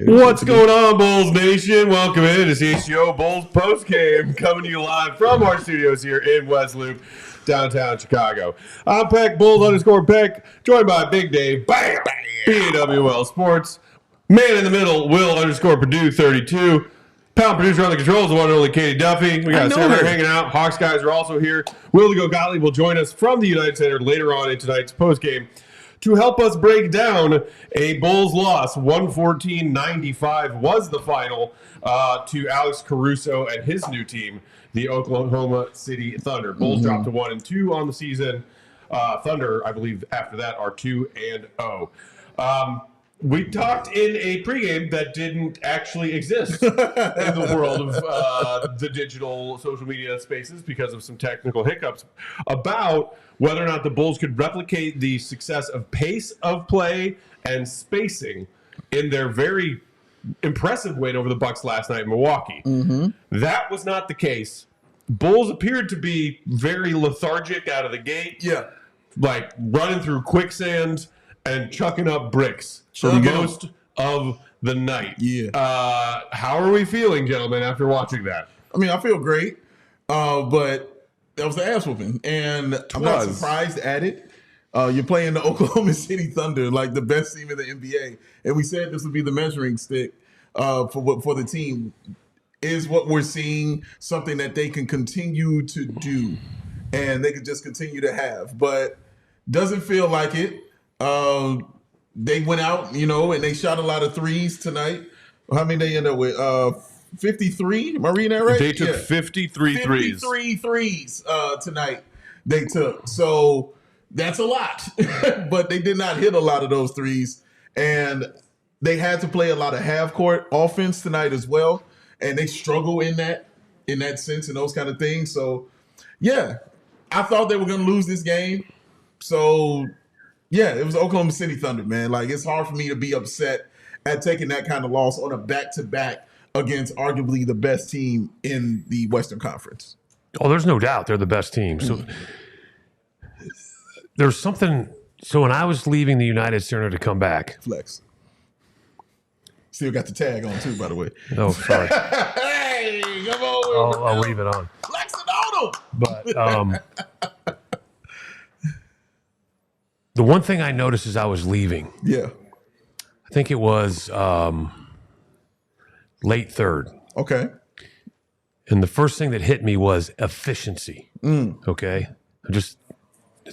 What's going on, Bulls Nation? Welcome in to CHGO Bulls Postgame, coming to you live from our studios here in West Loop, downtown Chicago. I'm Peck, Bulls_Peck, joined by Big Dave, bam, BAWL Sports, man in the middle, Will_Perdue 32, pound producer on the controls, the one and only Katie Duffy. We got Sarah hanging out. Hawks guys are also here. Will to go Gottlieb will join us from the United Center later on in tonight's postgame to help us break down a Bulls loss. 114-95 was the final to Alex Caruso and his new team, the Oklahoma City Thunder. Bulls dropped to 1-2 on the season. Thunder, I believe, after that are 2-0. We talked in a pregame that didn't actually exist in the world of the digital social media spaces because of some technical hiccups about whether or not the Bulls could replicate the success of pace of play and spacing in their very impressive win over the Bucks last night in Milwaukee. That was not the case. Bulls appeared to be very lethargic out of the gate. Yeah. Like running through quicksand and chucking up bricks for most of the night. Yeah. How are we feeling, gentlemen, after watching that? I mean, I feel great, but that was the ass whooping, and I'm not surprised at it. You're playing the Oklahoma City Thunder, like the best team in the NBA, and we said this would be the measuring stick for the team. Is what we're seeing something that they can continue to do, and they can just continue to have, but doesn't feel like it. They went out, and they shot a lot of threes tonight. How many they end up with? 53? Am I reading that right? They took 53 threes. 53 threes tonight they took. So that's a lot. But they did not hit a lot of those threes. And they had to play a lot of half-court offense tonight as well. And they struggle in that sense and those kind of things. So, yeah, I thought they were going to lose this game. So, yeah, it was Oklahoma City Thunder, man. Like, it's hard for me to be upset at taking that kind of loss on a back-to-back against arguably the best team in the Western Conference. Oh, there's no doubt they're the best team. So there's something. So when I was leaving the United Center to come back, flex. Still got the tag on too, by the way. Oh, sorry. Hey, come on. I'll leave it on. Flexing on them. But the one thing I noticed as I was leaving, I think it was late third. Okay. And the first thing that hit me was efficiency. Okay. Just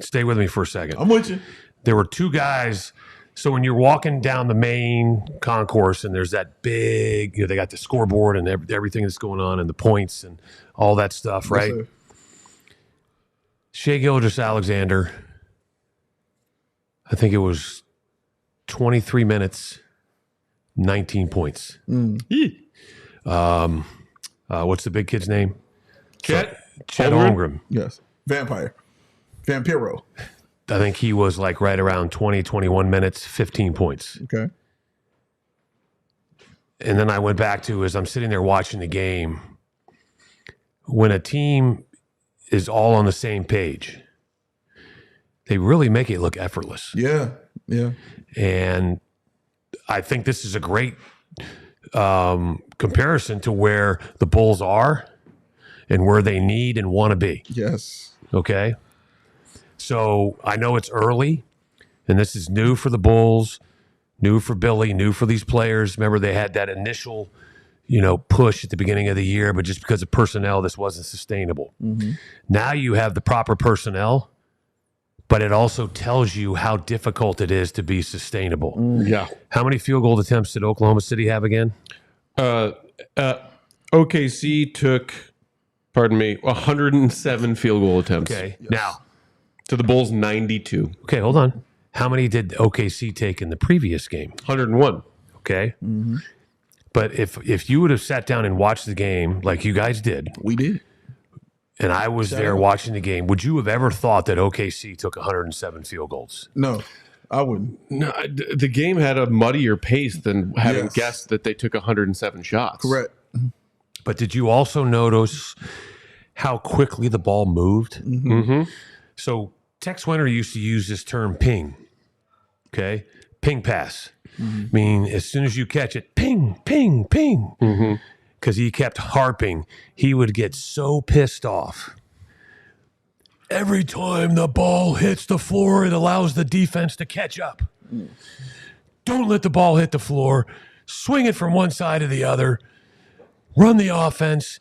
stay with me for a second. I'm with you. There were two guys. So when you're walking down the main concourse and there's that big, they got the scoreboard and everything that's going on and the points and all that stuff, right? Yes, Shai Gilgeous-Alexander, I think it was 23 minutes, 19 points. What's the big kid's name? Chet Holmgren. Yes. Vampiro. I think he was like right around 20, 21 minutes, 15 points. Okay. And then I went back to, as I'm sitting there watching the game, when a team is all on the same page, they really make it look effortless. Yeah. And I think this is a great comparison to where the Bulls are and where they need and want to be. Yes. Okay. So I know it's early, and this is new for the Bulls, new for Billy, new for these players. Remember, they had that initial, push at the beginning of the year, but just because of personnel, this wasn't sustainable. Now you have the proper personnel, but it also tells you how difficult it is to be sustainable. Yeah. How many field goal attempts did Oklahoma City have again? OKC took, 107 field goal attempts. Okay. Yes. Now, to the Bulls, 92. Okay, hold on. How many did OKC take in the previous game? 101. Okay. But if you would have sat down and watched the game like you guys did, We did. and I was there watching the game, would you have ever thought that OKC took 107 field goals? No, I wouldn't. No, the game had a muddier pace than having guessed that they took 107 shots. Correct. But did you also notice how quickly the ball moved? So Tex Winter used to use this term ping. Okay? Ping pass. I mean, as soon as you catch it, ping, ping, ping. Because he kept harping. He would get so pissed off. Every time the ball hits the floor, it allows the defense to catch up. Don't let the ball hit the floor. Swing it from one side to the other. Run the offense.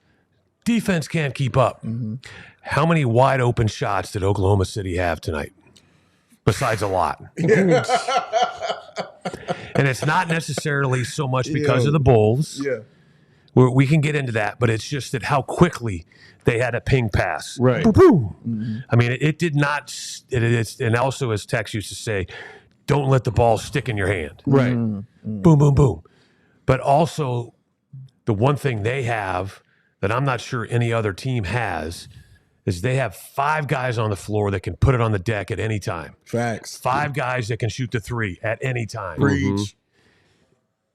Defense can't keep up. How many wide open shots did Oklahoma City have tonight? Besides a lot. And it's not necessarily so much because of the Bulls. Yeah. We can get into that, but it's just that how quickly they had a ping pass. Right. Boom, boom. I mean, it did not. And also, as Tex used to say, don't let the ball stick in your hand. Right. Boom, boom, boom. But also, the one thing they have that I'm not sure any other team has is they have 5 guys on the floor that can put it on the deck at any time. Facts. 5 guys that can shoot the 3 at any time. Preach.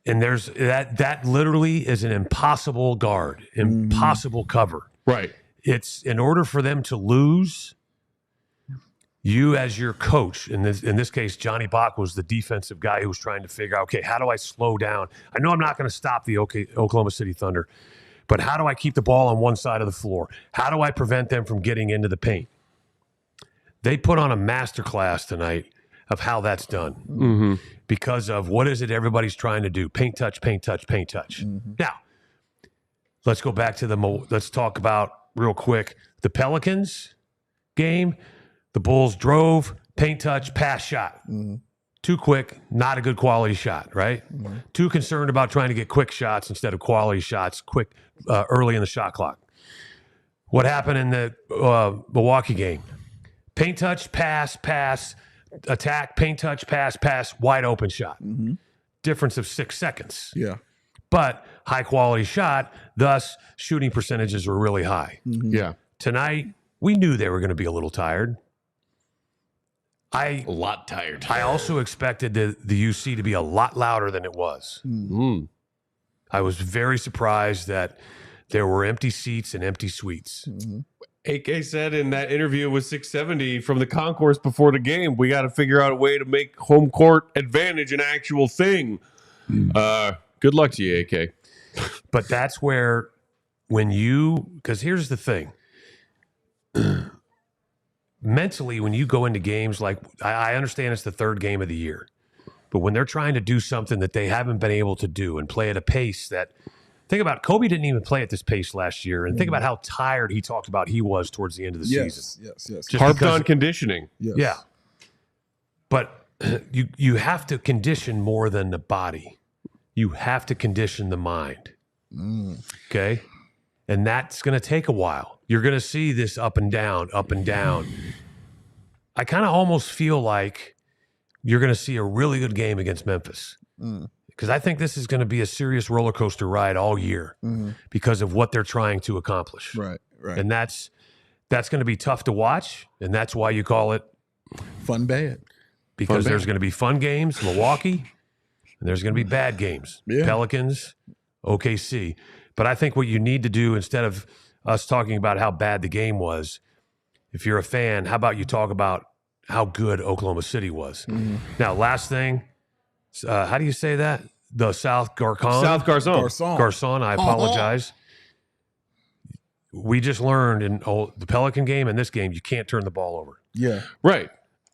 And there's that literally is an impossible guard, impossible cover. Right. It's in order for them to lose, you as your coach, in this case, Johnny Bach was the defensive guy who was trying to figure out, okay, how do I slow down? I know I'm not going to stop the Oklahoma City Thunder, but how do I keep the ball on one side of the floor? How do I prevent them from getting into the paint? They put on a masterclass tonight of how that's done because of what is it everybody's trying to do? Paint touch, paint touch, paint touch. Now, let's go back to let's talk about real quick the Pelicans game. The Bulls drove, paint touch, pass shot. Too quick, not a good quality shot, right? Too concerned about trying to get quick shots instead of quality shots quick early in the shot clock. What happened in the Milwaukee game? Paint touch, pass, attack, paint touch, pass, wide open shot. Difference of 6 seconds. Yeah. But high quality shot, thus shooting percentages were really high. Yeah. Tonight, we knew they were going to be a little tired. A lot tired. I also expected the UC to be a lot louder than it was. I was very surprised that there were empty seats and empty suites. AK said in that interview with 670 from the concourse before the game, we got to figure out a way to make home court advantage an actual thing. Good luck to you, AK. But that's where because here's the thing. Mentally, when you go into games like, I understand it's the 3rd game of the year, but when they're trying to do something that they haven't been able to do and play at a pace that, think about Kobe didn't even play at this pace last year, and think about how tired he talked about he was towards the end of the season. Yes. Harped on conditioning. Yes. Yeah. But you have to condition more than the body. You have to condition the mind. Okay? And that's going to take a while. You're going to see this up and down, up and down. I kind of almost feel like you're going to see a really good game against Memphis. Because I think this is going to be a serious roller coaster ride all year because of what they're trying to accomplish. Right. And that's going to be tough to watch, and that's why you call it Fun bad. Because there's going to be fun games, Milwaukee, and there's going to be bad games, Pelicans, OKC. But I think what you need to do, instead of us talking about how bad the game was, if you're a fan, how about you talk about how good Oklahoma City was? Now, last thing, how do you say that? The South Garcon? South Garcon. Garcon, I apologize. We just learned in the Pelican game and this game, you can't turn the ball over. Yeah. Right.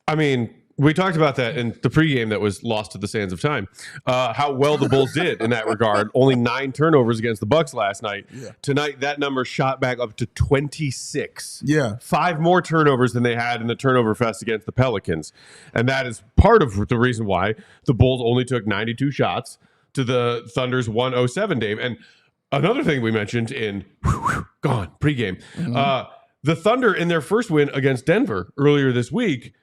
I mean, we talked about that in the pregame that was lost to the sands of time. How well the Bulls did in that regard. Only 9 turnovers against the Bucks last night. Yeah. Tonight, that number shot back up to 26. Yeah. 5 more turnovers than they had in the turnover fest against the Pelicans. And that is part of the reason why the Bulls only took 92 shots to the Thunder's 107, Dave. And another thing we mentioned in pregame, the Thunder in their first win against Denver earlier this week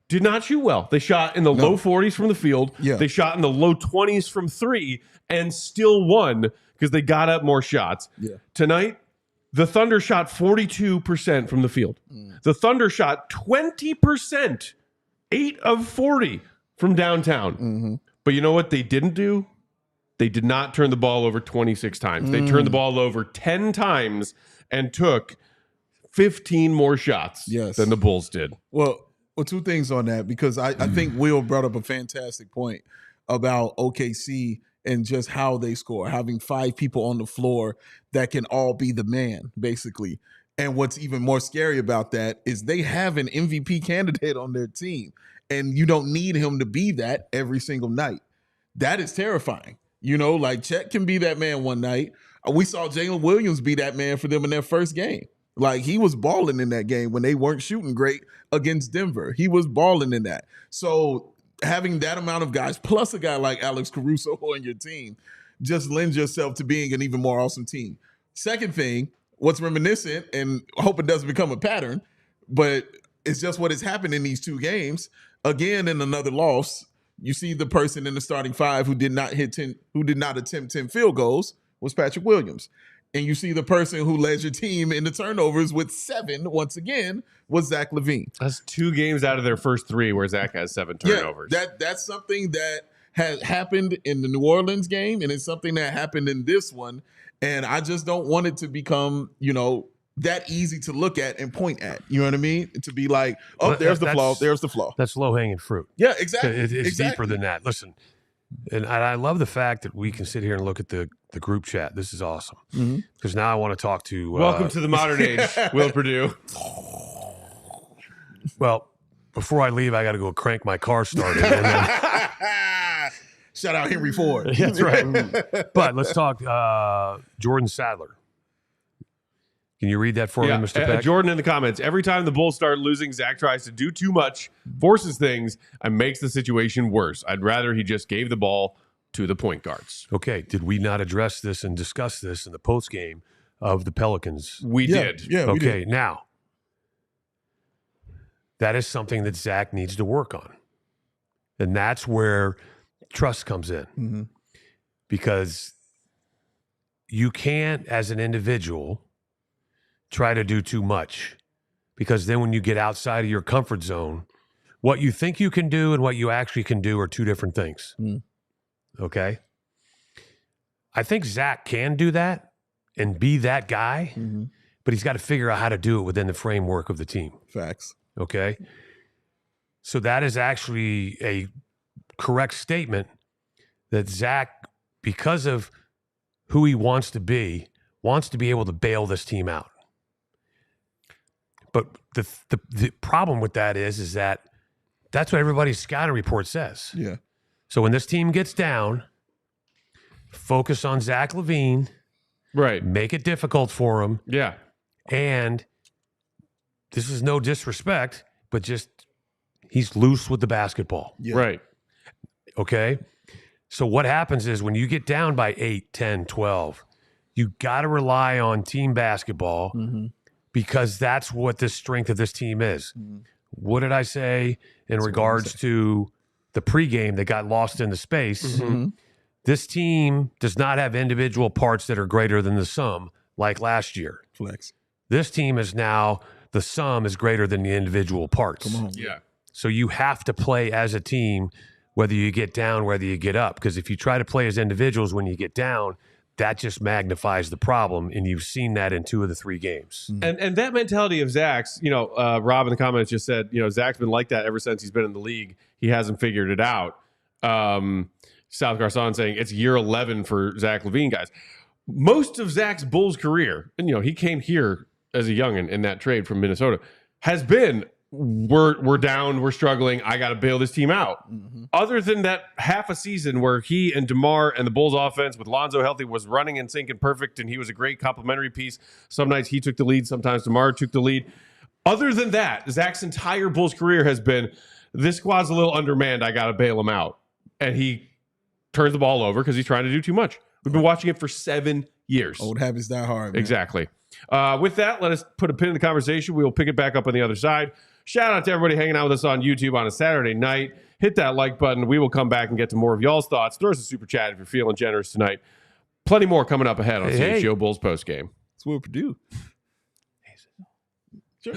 did not shoot well. They shot in the low 40s from the field. Yeah. They shot in the low 20s from 3 and still won because they got up more shots. Yeah. Tonight, the Thunder shot 42% from the field. The Thunder shot 20%, 8 of 40 from downtown. But you know what they didn't do? They did not turn the ball over 26 times. They turned the ball over 10 times and took 15 more shots than the Bulls did. Well, two things on that, because I think Will brought up a fantastic point about OKC and just how they score, having 5 people on the floor that can all be the man, basically. And what's even more scary about that is they have an MVP candidate on their team, and you don't need him to be that every single night. That is terrifying. You know, like Chet can be that man one night. We saw Jalen Williams be that man for them in their first game. Like, he was balling in that game when they weren't shooting great against Denver. He was balling in that. So having that amount of guys, plus a guy like Alex Caruso on your team, just lends yourself to being an even more awesome team. Second thing, what's reminiscent, and I hope it doesn't become a pattern, but it's just what has happened in these 2 games. Again, in another loss, you see the person in the starting 5 who did not attempt 10 field goals was Patrick Williams. And you see the person who led your team in the turnovers with 7, once again, was Zach LaVine. That's 2 games out of their first 3 where Zach has 7 turnovers. Yeah, that's something that has happened in the New Orleans game, and it's something that happened in this one. And I just don't want it to become, that easy to look at and point at. You know what I mean? To be like, there's the flaw. There's the flaw. That's low-hanging fruit. Yeah, exactly. It's deeper than that. Listen, and I love the fact that we can sit here and look at the group chat. This is awesome. Because now I want to talk to... Welcome to the modern age, Will Perdue. Well, before I leave, I got to go crank my car started. And then... Shout out Henry Ford. That's right. But let's talk Jordan Sadler. Can you read that for me, Mr. Peck? Jordan in the comments. Every time the Bulls start losing, Zach tries to do too much, forces things, and makes the situation worse. I'd rather he just gave the ball to the point guards. Okay. Did we not address this and discuss this in the postgame of the Pelicans? We did. Yeah, we did. Now, that is something that Zach needs to work on. And that's where trust comes in. Because you can't, as an individual, try to do too much, because then when you get outside of your comfort zone, what you think you can do and what you actually can do are 2 different things. Okay? I think Zach can do that and be that guy, but he's got to figure out how to do it within the framework of the team. Facts. Okay? So that is actually a correct statement that Zach, because of who he wants to be able to bail this team out. But the problem with that is that that's what everybody's scouting report says. Yeah. So when this team gets down, focus on Zach LaVine. Right. Make it difficult for him. Yeah. And this is no disrespect, but just he's loose with the basketball. Yeah. Right. Okay? So what happens is when you get down by 8, 10, 12, you got to rely on team basketball. Because that's what the strength of this team is. What did I say in regards to the pregame that got lost in the space? This team does not have individual parts that are greater than the sum like last year. Flex. This team is now, the sum is greater than the individual parts. Come on. Yeah. So you have to play as a team, whether you get down, whether you get up. Because if you try to play as individuals when you get down, that just magnifies the problem, and you've seen that in 2 of the 3 games. And that mentality of Zach's, Rob in the comments just said, Zach's been like that ever since he's been in the league. He hasn't figured it out. South Garcon saying it's year 11 for Zach LaVine, guys. Most of Zach's Bulls career, and he came here as a youngin in that trade from Minnesota, has been we're down, we're struggling, I got to bail this team out. Other than that half a season where he and DeMar and the Bulls offense with Lonzo healthy was running and syncing perfect, and he was a great complementary piece. Some nights he took the lead, sometimes DeMar took the lead. Other than that, Zach's entire Bulls career has been, this squad's a little undermanned, I got to bail him out. And he turns the ball over because he's trying to do too much. We've been watching it for 7 years. Old habits die hard, man. Exactly. With that, let us put a pin in the conversation. We will pick it back up on the other side. Shout out to everybody hanging out with us on YouTube on a Saturday night. Hit that like button. We will come back and get to more of y'all's thoughts. Throw us a super chat if you're feeling generous tonight. Plenty more coming up ahead on CHGO Bulls Postgame. It's Will Perdue. Sure.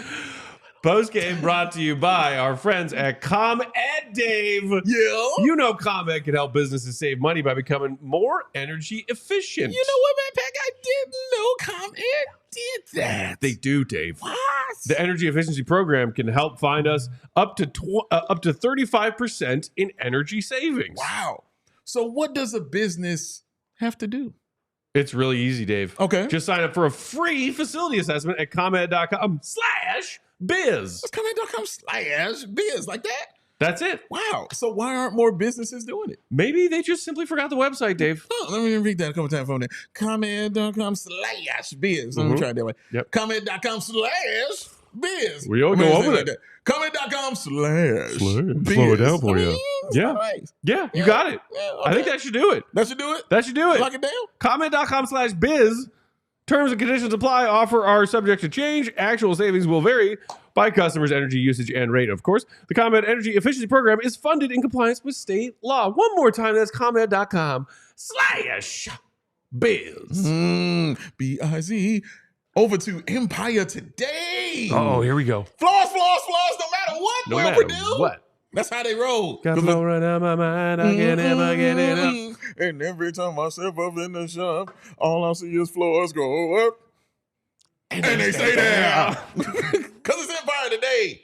Postgame brought to you by our friends at ComEd, Dave. Yeah. You know ComEd can help businesses save money by becoming more energy efficient. You know what, man, Pack? I didn't know ComEd did that. They do, Dave. What? The energy efficiency program can help find us up to 35% in energy savings. Wow. So what does a business have to do? It's really easy, Dave. Okay. Just sign up for a free facility assessment at ComEd.com/biz. That's ComEd.com/biz, like that? That's it. Wow. So why aren't more businesses doing it? Maybe they just simply forgot the website, Dave. Let me read that a couple times from there. ComEd.com/biz. Let me try it that way. Yep. ComEd.com/biz. We all go over it. ComEd.com/biz. Slow it down for you. Yeah. Nice. Yeah, you got it. Yeah, okay. I think that should do it. That should do it? That should do it. Lock it down? ComEd.com/biz. Terms and conditions apply. Offer are subject to change. Actual savings will vary by customers' energy usage and rate. Of course, the ComEd Energy Efficiency Program is funded in compliance with state law. One more time, that's ComEd.com/biz. B-I-Z. Over to Empire Today. Oh, here we go. Floors, no matter what. No Will matter Perdue. what. That's how they roll. Got flow right out my mind. I can't ever get it up. And every time I step up in the shop, all I see is floors go up. And they stay there. Because it's Empire Today.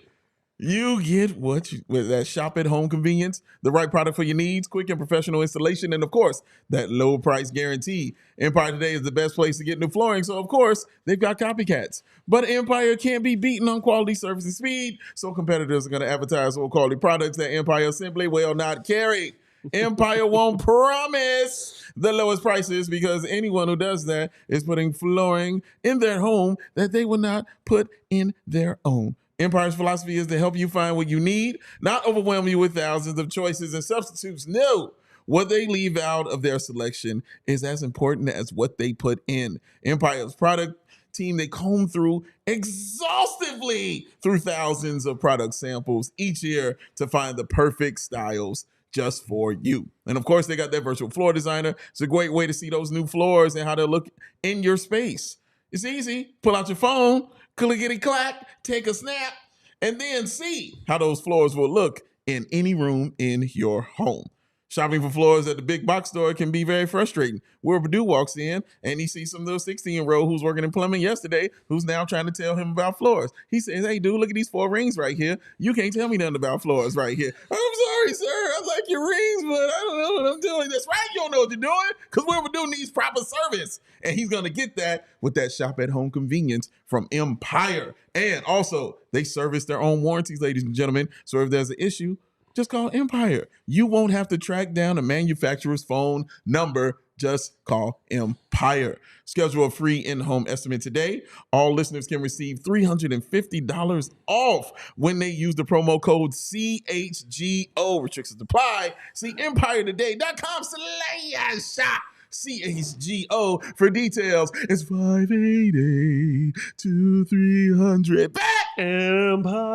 You get with that shop at home convenience, the right product for your needs, quick and professional installation, and of course, that low price guarantee. Empire Today is the best place to get new flooring, so of course, they've got copycats. But Empire can't be beaten on quality, service, and speed, so competitors are going to advertise low quality products that Empire simply will not carry. Empire won't promise the lowest prices because anyone who does that is putting flooring in their home that they will not put in their own. Empire's philosophy is to help you find what you need, not overwhelm you with thousands of choices and substitutes. No, what they leave out of their selection is as important as what they put in. Empire's product team, they comb through exhaustively through thousands of product samples each year to find the perfect styles just for you. And of course, they got their virtual floor designer. It's a great way to see those new floors and how they look in your space. It's easy. Pull out your phone, clickety-clack, take a snap, and then see how those floors will look in any room in your home. Shopping for floors at the big box store can be very frustrating. Will Perdue walks in and he sees some little 16-year-old who's working in plumbing yesterday who's now trying to tell him about floors. He says, hey, dude, look at these 4 rings right here. You can't tell me nothing about floors right here. I'm sorry, sir. I like your rings, but I don't know what I'm doing. That's right. You don't know what you're doing because Will Perdue needs proper service. And he's going to get that with that shop at home convenience from Empire. And also, they service their own warranties, ladies and gentlemen. So if there's an issue, just call Empire. You won't have to track down a manufacturer's phone number. Just call Empire. Schedule a free in-home estimate today. All listeners can receive $350 off when they use the promo code CHGO. Restrictions apply. See EmpireToday.com/CHGO for details. It's 588-2300. Back Empire.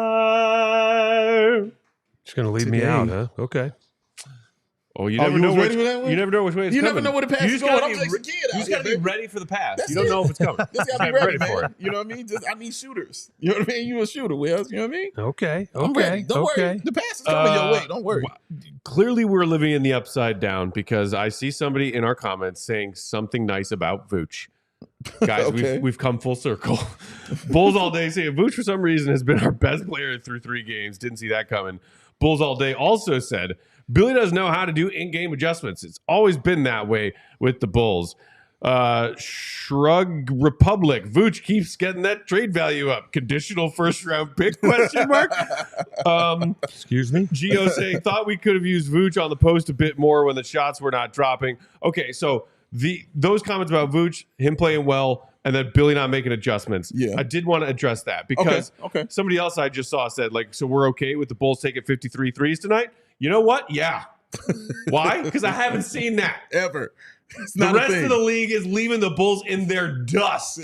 Just going to leave me out, huh? Okay. Oh, you never know which way it's you coming. never know where the pass is going. I'm just a kid You just got to be ready for the pass. That's you don't know if it's coming. Just got to be ready for it. You know what I mean? I need shooters. You know what I mean? You a shooter, Wells. You know what I mean? Okay. I'm ready. Don't worry. The pass is coming your way. Don't worry. Clearly, we're living in the upside down because I see somebody in our comments saying something nice about Vooch. Guys, Okay. we've come full circle. Bulls all day saying Vooch for some reason has been our best player through 3 games. Didn't see that coming. Bulls all day also said Billy doesn't know how to do in-game adjustments. It's always been that way with the Bulls. Shrug Republic. Vooch keeps getting that trade value up. Conditional first-round pick, question mark? Excuse me? Gio saying, thought we could have used Vooch on the post a bit more when the shots were not dropping. Okay, so those comments about Vooch, him playing well, and then Billy not making adjustments. Yeah. I did want to address that because Okay. somebody else I just saw said, like, so we're okay with the Bulls taking 53 threes tonight? You know what? Yeah. Why? Because I haven't seen that. Ever. The rest of the league is leaving the Bulls in their dust.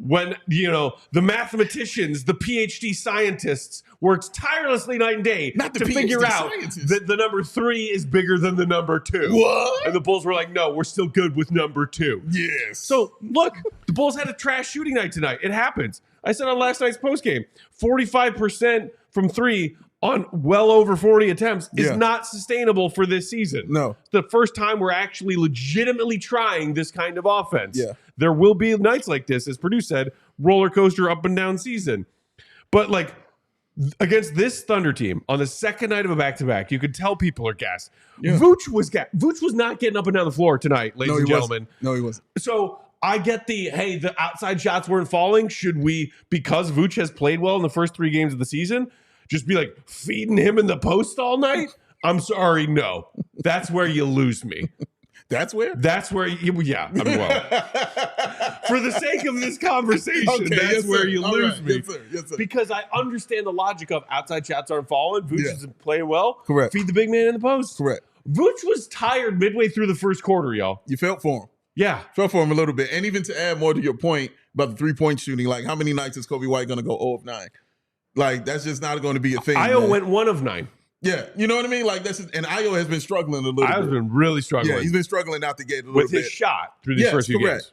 When, the mathematicians, the PhD scientists worked tirelessly night and day to figure out that the number 3 is bigger than the number 2. What? And the Bulls were like, no, we're still good with number 2. Yes. So, look, the Bulls had a trash shooting night tonight. It happens. I said on last night's postgame, 45% from 3 on well over 40 attempts is not sustainable for this season. No. It's the first time we're actually legitimately trying this kind of offense. Yeah. There will be nights like this, as Perdue said, roller coaster up and down season. But like against this Thunder team on the second night of a back-to-back, you could tell people are gassed. Yeah. Vooch was not getting up and down the floor tonight, ladies and gentlemen. No, he wasn't. So I get the outside shots weren't falling. Should we, because Vooch has played well in the first 3 games of the season, just be like feeding him in the post all night? I'm sorry, no. That's where you lose me. That's where? That's where you, yeah. I mean, well, for the sake of this conversation, that's where you lose me. Yes, sir. Because I understand the logic of outside shots aren't falling. Vooch is playing well. Correct. Feed the big man in the post. Correct. Vooch was tired midway through the first quarter, y'all. You felt for him. Yeah. Felt for him a little bit. And even to add more to your point about the 3-point shooting, like how many nights is Kobe White going to go 0 of 9? Like, that's just not going to be a thing. Io went 1 of 9. Yeah, you know what I mean? Like, that's just, and Io has been struggling a little bit. Io's been really struggling. Yeah, he's been struggling out the gate a little bit. With his shot through these first few games.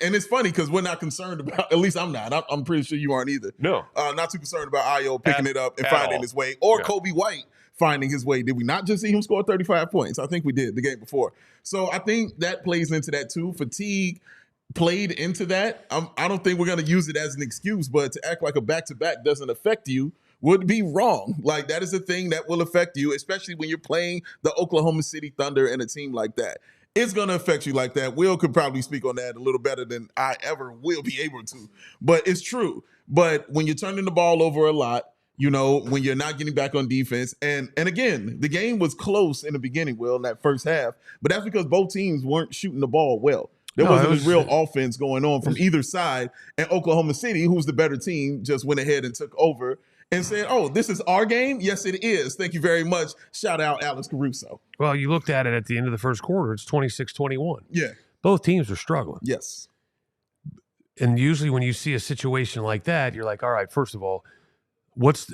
And it's funny because we're not concerned about, at least I'm not. I'm pretty sure you aren't either. No. Not too concerned about Io picking it up and finding his way, or Kobe White finding his way. Did we not just see him score 35 points? I think we did the game before. So I think that plays into that too. Fatigue played into that. I don't think we're going to use it as an excuse, but to act like a back-to-back doesn't affect you would be wrong. Like, that is a thing that will affect you, especially when you're playing the Oklahoma City Thunder and a team like that. It's going to affect you like that. Will could probably speak on that a little better than I ever will be able to. But it's true. But when you're turning the ball over a lot, when you're not getting back on defense, and again, the game was close in the beginning, Will, in that first half, but that's because both teams weren't shooting the ball well. There wasn't a real offense going on from either side, and Oklahoma City, who's the better team, just went ahead and took over and said, oh, this is our game? Yes, it is. Thank you very much. Shout out Alex Caruso. Well, you looked at it at the end of the first quarter. It's 26-21. Yeah. Both teams are struggling. Yes. And usually when you see a situation like that, you're like, all right, first of all,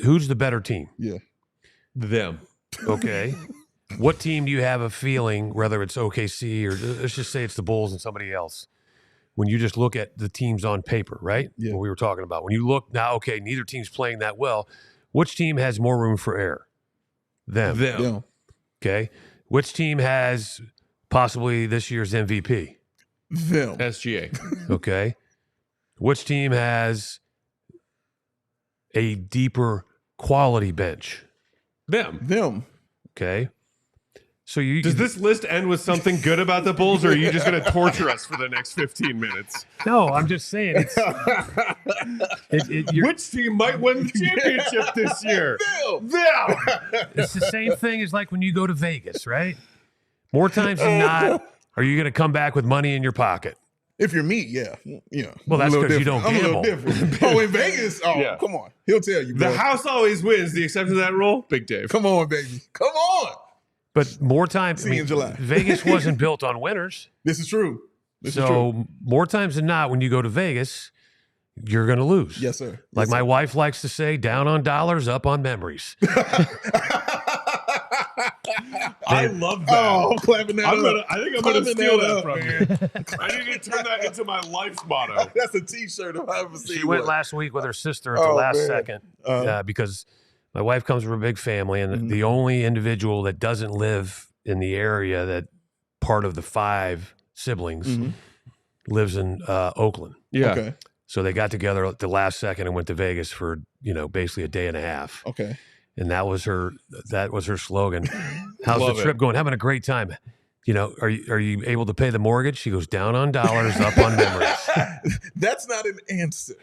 who's the better team? Yeah. Them. Okay. What team do you have a feeling, whether it's OKC or let's just say it's the Bulls and somebody else, when you just look at the teams on paper, right? Yeah. What we were talking about. When you look now, okay, neither team's playing that well. Which team has more room for error? Them. Yeah. Okay. Which team has possibly this year's MVP? Them. SGA. Okay. Which team has a deeper quality bench? Them. Okay. So does this list end with something good about the Bulls, or are you just going to torture us for the next 15 minutes? No, I'm just saying. Which team might win the championship this year? Them. It's the same thing as like when you go to Vegas, right? More times than not, are you going to come back with money in your pocket? If you're me, yeah. Well, that's because you don't gamble. I'm a little different. Oh, in Vegas? Oh, come on. He'll tell you, bro. The house always wins. The exception to that rule, Big Dave. Come on, baby. Come on. But more times, in July. Vegas wasn't built on winners. This is true. More times than not, when you go to Vegas, you're going to lose. Yes, sir. Like my wife likes to say, down on dollars, up on memories. I love that. Oh, I'm clapping that up. I think I'm going to steal that from you. I need to turn that into my life's motto. That's a T-shirt if I ever seen She went last week with her sister at the last second because my wife comes from a big family, and the only individual that doesn't live in the area that part of the 5 siblings lives in Oakland. Yeah. Okay. So they got together at the last second and went to Vegas for, basically a day and a half. Okay. And that was her slogan. How's the trip going? Having a great time. Are you able to pay the mortgage? She goes, down on dollars, up on memories. That's not an answer.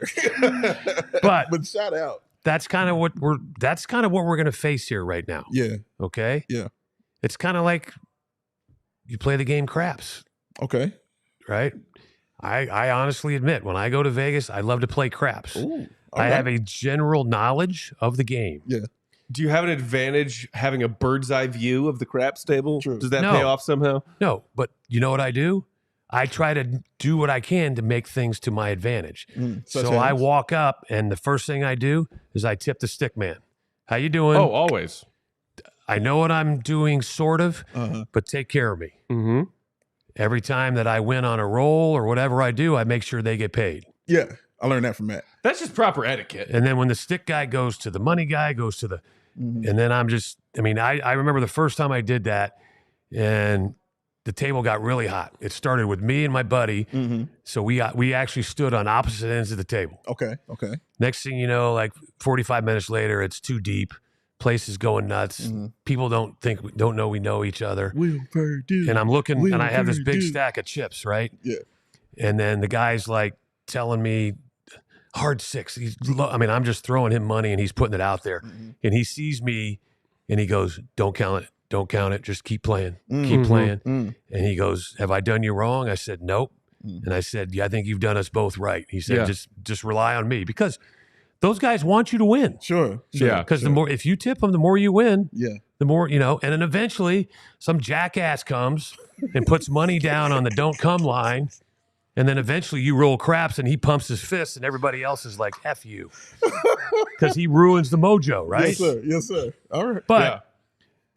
but shout out. That's kind of what we're going to face here right now. Yeah. Okay? Yeah. It's kind of like you play the game craps. Okay. Right? I honestly admit, when I go to Vegas, I love to play craps. Ooh, I have a general knowledge of the game. Yeah. Do you have an advantage having a bird's eye view of the craps table? True. Does that pay off somehow? No, but you know what I do? I try to do what I can to make things to my advantage. So I walk up, and the first thing I do is I tip the stick man. How you doing? Oh, always. I know what I'm doing, sort of, but take care of me. Mm-hmm. Every time that I win on a roll or whatever I do, I make sure they get paid. Yeah, I learned that from Matt. That's just proper etiquette. And then when the stick guy goes to the money guy, goes to the, and then I'm just, I remember the first time I did that, and the table got really hot. It started with me and my buddy. So we actually stood on opposite ends of the table. Okay. Next thing you know, like 45 minutes later, it's too deep. Place is going nuts. People don't know we know each other. Will Perdue. And I'm looking, and I have this big stack of chips, right? Yeah. And then the guy's like telling me, hard six. I'm just throwing him money, and he's putting it out there. And he sees me, and he goes, "Don't count it. Don't count it. Just keep playing. Keep playing." And he goes, "Have I done you wrong?" I said, "Nope." And I said, "Yeah, I think you've done us both right." He said, just rely on me, because those guys want you to win. Sure. Yeah. Because the more, if you tip them, the more you win. Yeah. The more, and then eventually some jackass comes and puts money down on the don't come line. And then eventually you roll craps and he pumps his fist and everybody else is like, F you. Because he ruins the mojo, right? Yes, sir. All right. But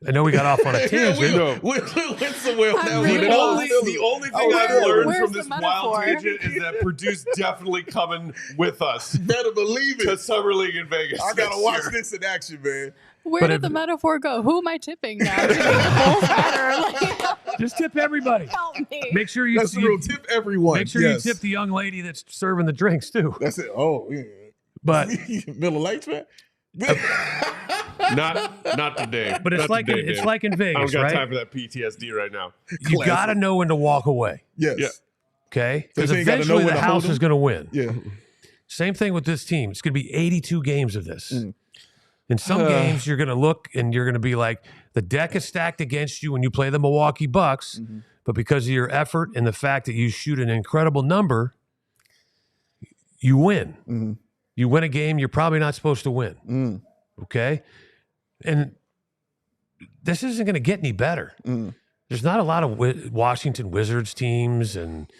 I know we got off on a tangent. We went somewhere with that The one. only thing I've learned Where's from the this metaphor? wild tangent is that Purdue's definitely coming with us Better believe to it. Summer League in Vegas. I gotta next watch year. this in action, man. Where But did if- the metaphor go? Who am I tipping now to make the Bulls better? Like, Just tip everybody. help me. Make sure you That's the rule. Tip everyone. Make sure Yes. you tip the young lady that's serving the drinks too. That's it. Oh, yeah. But Miller Lights, man. Not today. but it's Not like today, it's Dave. like in I don't Vegas, got right? time for that PTSD right now. You got to know when to walk away. Yes. Yeah. Okay, So because you ain't gotta know eventually when the to hold house them? is going to win. Yeah. Same thing with this team. It's going to be 82 games of this. In some games, you're going to look and you're going to be like, the deck is stacked against you when you play the Milwaukee Bucks, but because of your effort and the fact that you shoot an incredible number, you win. You win a game you're probably not supposed to win. Okay? And this isn't going to get any better. There's not a lot of Washington Wizards teams, and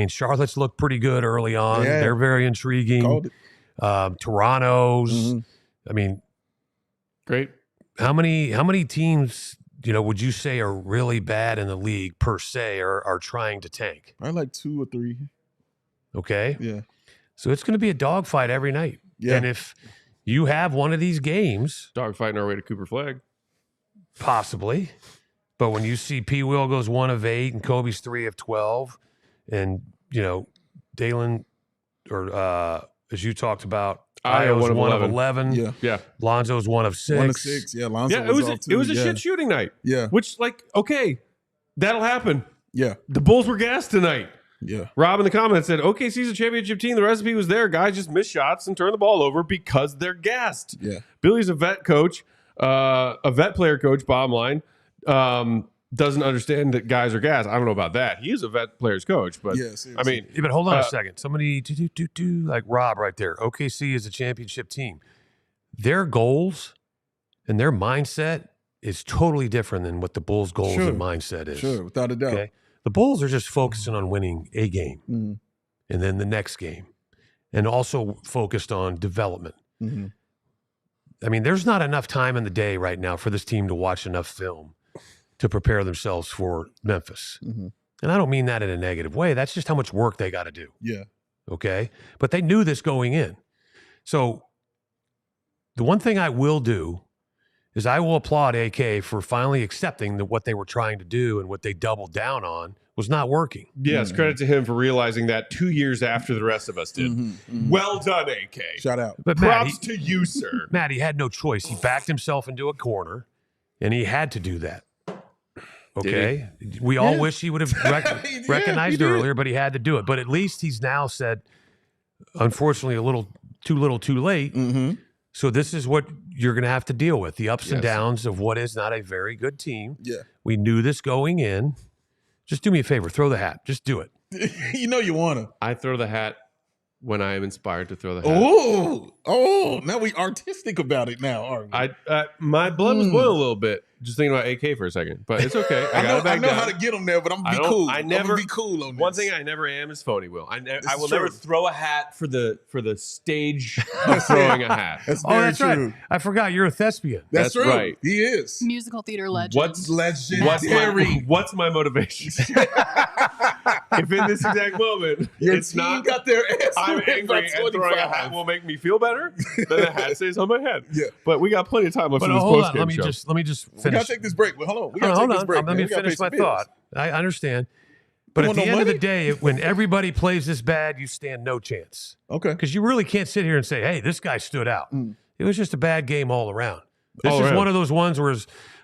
Charlotte's looked pretty good early on. Yeah. They're very intriguing. Called it. Toronto's. Great. How many teams, would you say are really bad in the league per se, or are trying to tank? I like 2 or 3. Okay. Yeah. So it's going to be a dogfight every night. Yeah. And if you have one of these games, Dogfighting our way to Cooper Flag. possibly, but when you see P. Will goes 1 of 8 and Kobe's 3 of 12, and Dalen, or as you talked about, Io's 1 of 11. Yeah. Yeah. Lonzo's 1 of 6. 1 of 6. Yeah. Lonzo Yeah, it was off it was a too. shit shooting night. Yeah. Which, okay, that'll happen. Yeah. The Bulls were gassed tonight. Yeah. Rob in the comments said, OKC's a championship team. The recipe was there. Guys just miss shots and turn the ball over because they're gassed. Yeah. Billy's a vet coach, a vet player coach, bottom line. Doesn't understand that guys are gassed. I don't know about that. He is a vet players coach, but Yeah, seriously. I mean, Yeah, but hold on a second. Somebody like Rob right there. OKC is a championship team. Their goals and their mindset is totally different than what the Bulls' goals Sure. and mindset is. Sure, without a doubt. Okay. The Bulls are just focusing on winning a game Mm-hmm. and then the next game, and also focused on development. Mm-hmm. There's not enough time in the day right now for this team to watch enough film to prepare themselves for Memphis. Mm-hmm. And I don't mean that in a negative way. That's just how much work they got to do. Yeah. Okay. But they knew this going in. So the one thing I will do is I will applaud AK for finally accepting that what they were trying to do and what they doubled down on was not working. yes, credit to him for realizing that 2 years after the rest of us did. Well done, AK. Shout out. But Props to you, sir. Matt, he had no choice. He backed himself into a corner, and he had to do that. Okay? We all wish he would have recognized he did. earlier, but he had to do it. But at least he's now said, unfortunately, a little too late. Mm-hmm. So this is what you're going to have to deal with, the ups and Yes. downs of what is not a very good team. Yeah. We knew this going in. Just do me a favor. Throw the hat. Just do it. You know you want to. I throw the hat when I am inspired to throw the hat. Now we artistic about it now, aren't we? My blood was boiling a little bit just thinking about AK for a second, but it's okay. I know how to get them there, but I'm gonna be cool. I'm gonna be cool on this. One thing I never am is phony, Will. I will never throw a hat for the stage of throwing a hat. That's very true. Right. I forgot you're a thespian. That's true. Right. He is. Musical theater legend. What's my motivation? If in this exact moment your team got their ass I'm angry and throwing a hat will make me feel better, then the hat stays on my head. Yeah. But we got plenty of time left for this post game show. Let me just finish. We gotta take this break. Well, hold on. We gotta take this break. Let me finish my thought. I understand. But at the end of the day, when everybody plays this bad, you stand no chance. Okay. Because you really can't sit here and say, hey, this guy stood out. It was just a bad game all around. This is one of those ones where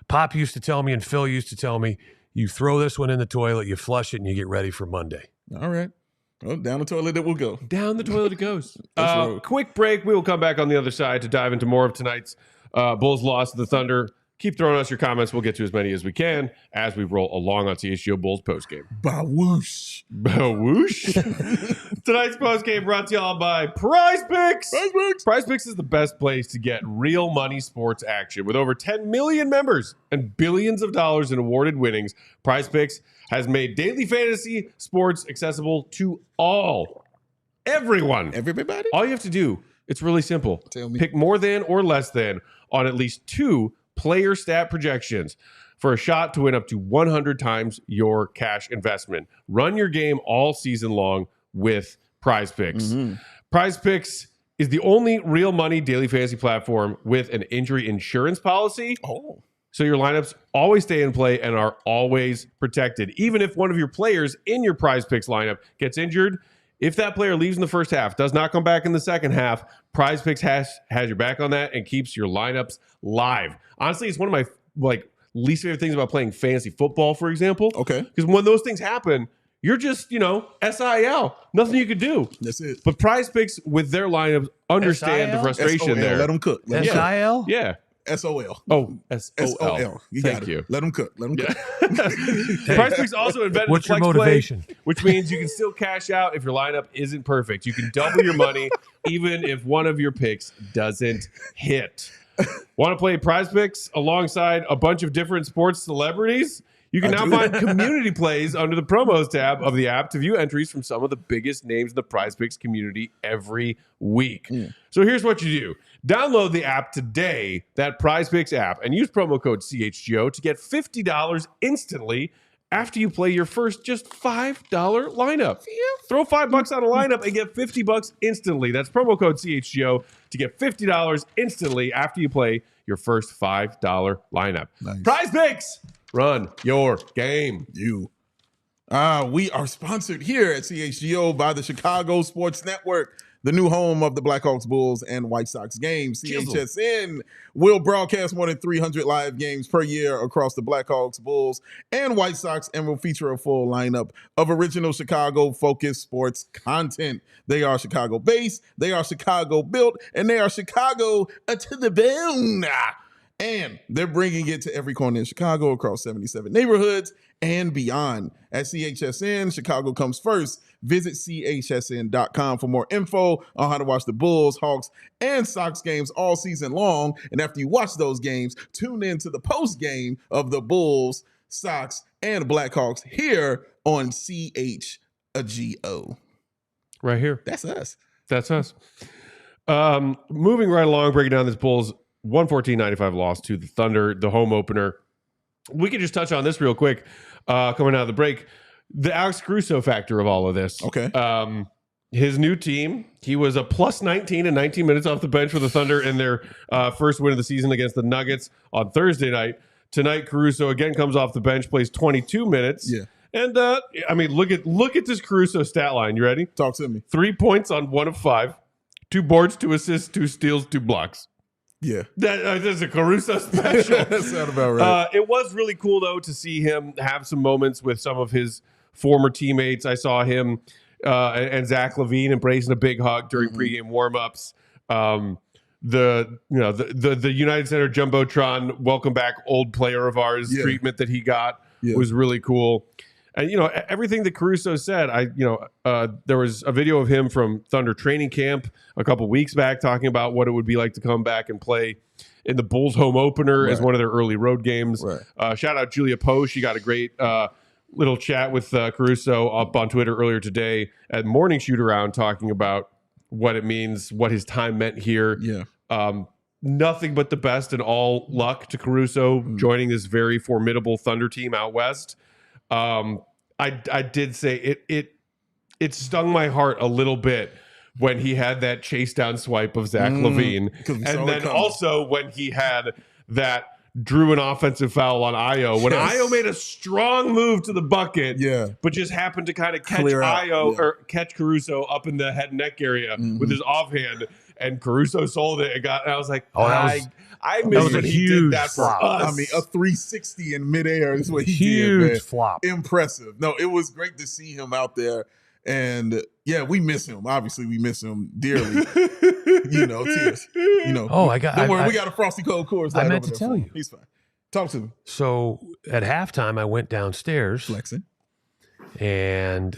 Pop used to tell me and Phil used to tell me, you throw this one in the toilet, you flush it, and you get ready for Monday. All right. Well, down the toilet it will go. Down the toilet it goes. Quick break. We will come back on the other side to dive into more of tonight's Bulls loss to the Thunder. Keep throwing us your comments. We'll get to as many as we can as we roll along on CHGO Bulls postgame. Ba-whoosh. Ba-whoosh. Tonight's postgame brought to y'all by Prize Picks. Prize Picks is the best place to get real money sports action. With over 10 million members and billions of dollars in awarded winnings, Prize Picks has made daily fantasy sports accessible to everyone. Everybody? All you have to do, it's really simple. Tell me. Pick more than or less than on at least 2 player stat projections for a shot to win up to 100 times your cash investment. Run your game all season long with Prize Picks. Prize Picks is the only real money daily fantasy platform with an injury insurance policy. So your lineups always stay in play and are always protected. Even if one of your players in your Prize Picks lineup gets injured, if that player leaves in the first half, does not come back in the second half, Prize Picks has your back on that and keeps your lineups live. Honestly, it's one of my least favorite things about playing fantasy football, for example. Okay. Because when those things happen, you're just, SIL. Nothing you could do. That's it. But Prize Picks with their lineups understand the frustration S-O-L. there. Let them cook. SIL? Yeah. S-O-L. Oh, S-O-L. Thank you. Let them cook. Prize Picks also invented What's the flex your motivation? play, which means you can still cash out if your lineup isn't perfect. You can double your money even if one of your picks doesn't hit. Want to play Prize Picks alongside a bunch of different sports celebrities? You can now find community plays under the promos tab of the app to view entries from some of the biggest names in the Prize Picks community every week. So here's what you do. Download the app today, that Prize Picks app, and use promo code CHGO to get $50 instantly after you play your first just $5 lineup. Throw $5 on a lineup and get $50 instantly. That's promo code CHGO to get $50 instantly after you play your first $5 lineup. Nice. Prize Picks, run your game. We are sponsored here at CHGO by the Chicago Sports Network, the new home of the Blackhawks, Bulls, and White Sox games. CHSN will broadcast more than 300 live games per year across the Blackhawks, Bulls, and White Sox, and will feature a full lineup of original Chicago-focused sports content. They are Chicago-based, they are Chicago-built, and they are Chicago to the bone. And they're bringing it to every corner in Chicago across 77 neighborhoods and beyond. At CHSN, Chicago comes first. Visit chsn.com for more info on how to watch the Bulls, Hawks, and Sox games all season long. And after you watch those games, tune in to the post game of the Bulls, Sox, and Blackhawks here on CHGO. Right here. That's us. That's us. Moving right along, breaking down this Bulls 114-95 loss to the Thunder, the home opener. We can just touch on this real quick coming out of the break. The Alex Caruso factor of all of this. Okay. His new team, he was a plus 19 and 19 minutes off the bench for the Thunder in their first win of the season against the Nuggets on Thursday night. Tonight, Caruso again comes off the bench, plays 22 minutes. Yeah. And, look at this Caruso stat line. You ready? Talk to me. 3 points on 1 of 5. 2 boards, 2 assists, 2 steals, 2 blocks. Yeah. That's a Caruso special. That sounds about right. It was really cool, though, to see him have some moments with some of his former teammates. I saw him and Zach LaVine embracing a big hug during pregame warmups. The United Center Jumbotron welcome back old player of ours treatment that he got was really cool. And, everything that Caruso said, there was a video of him from Thunder training camp a couple weeks back talking about what it would be like to come back and play in the Bulls home opener as one of their early road games. Right. Shout out Julia Poe. She got a great little chat with Caruso up on Twitter earlier today at Morning Shoot Around talking about what it means, what his time meant here. Yeah. Nothing but the best and all luck to Caruso joining this very formidable Thunder team out west. I did say it stung my heart a little bit when he had that chase down swipe of Zach LaVine, and then also when he had that drew an offensive foul on Ayo when Ayo made a strong move to the bucket, but just happened to kind of catch Ayo or catch Caruso up in the head and neck area with his offhand, and Caruso sold it. And I was like, I miss when he did that for us. I mean, a 360 in midair is what he did. Huge man. Flop. Impressive. No, it was great to see him out there. And yeah, we miss him. Obviously, we miss him dearly. Tears. Don't worry, we got a Frosty Cold Coors. I meant to tell you. He's fine. Talk to me. So at halftime, I went downstairs. Flexing. And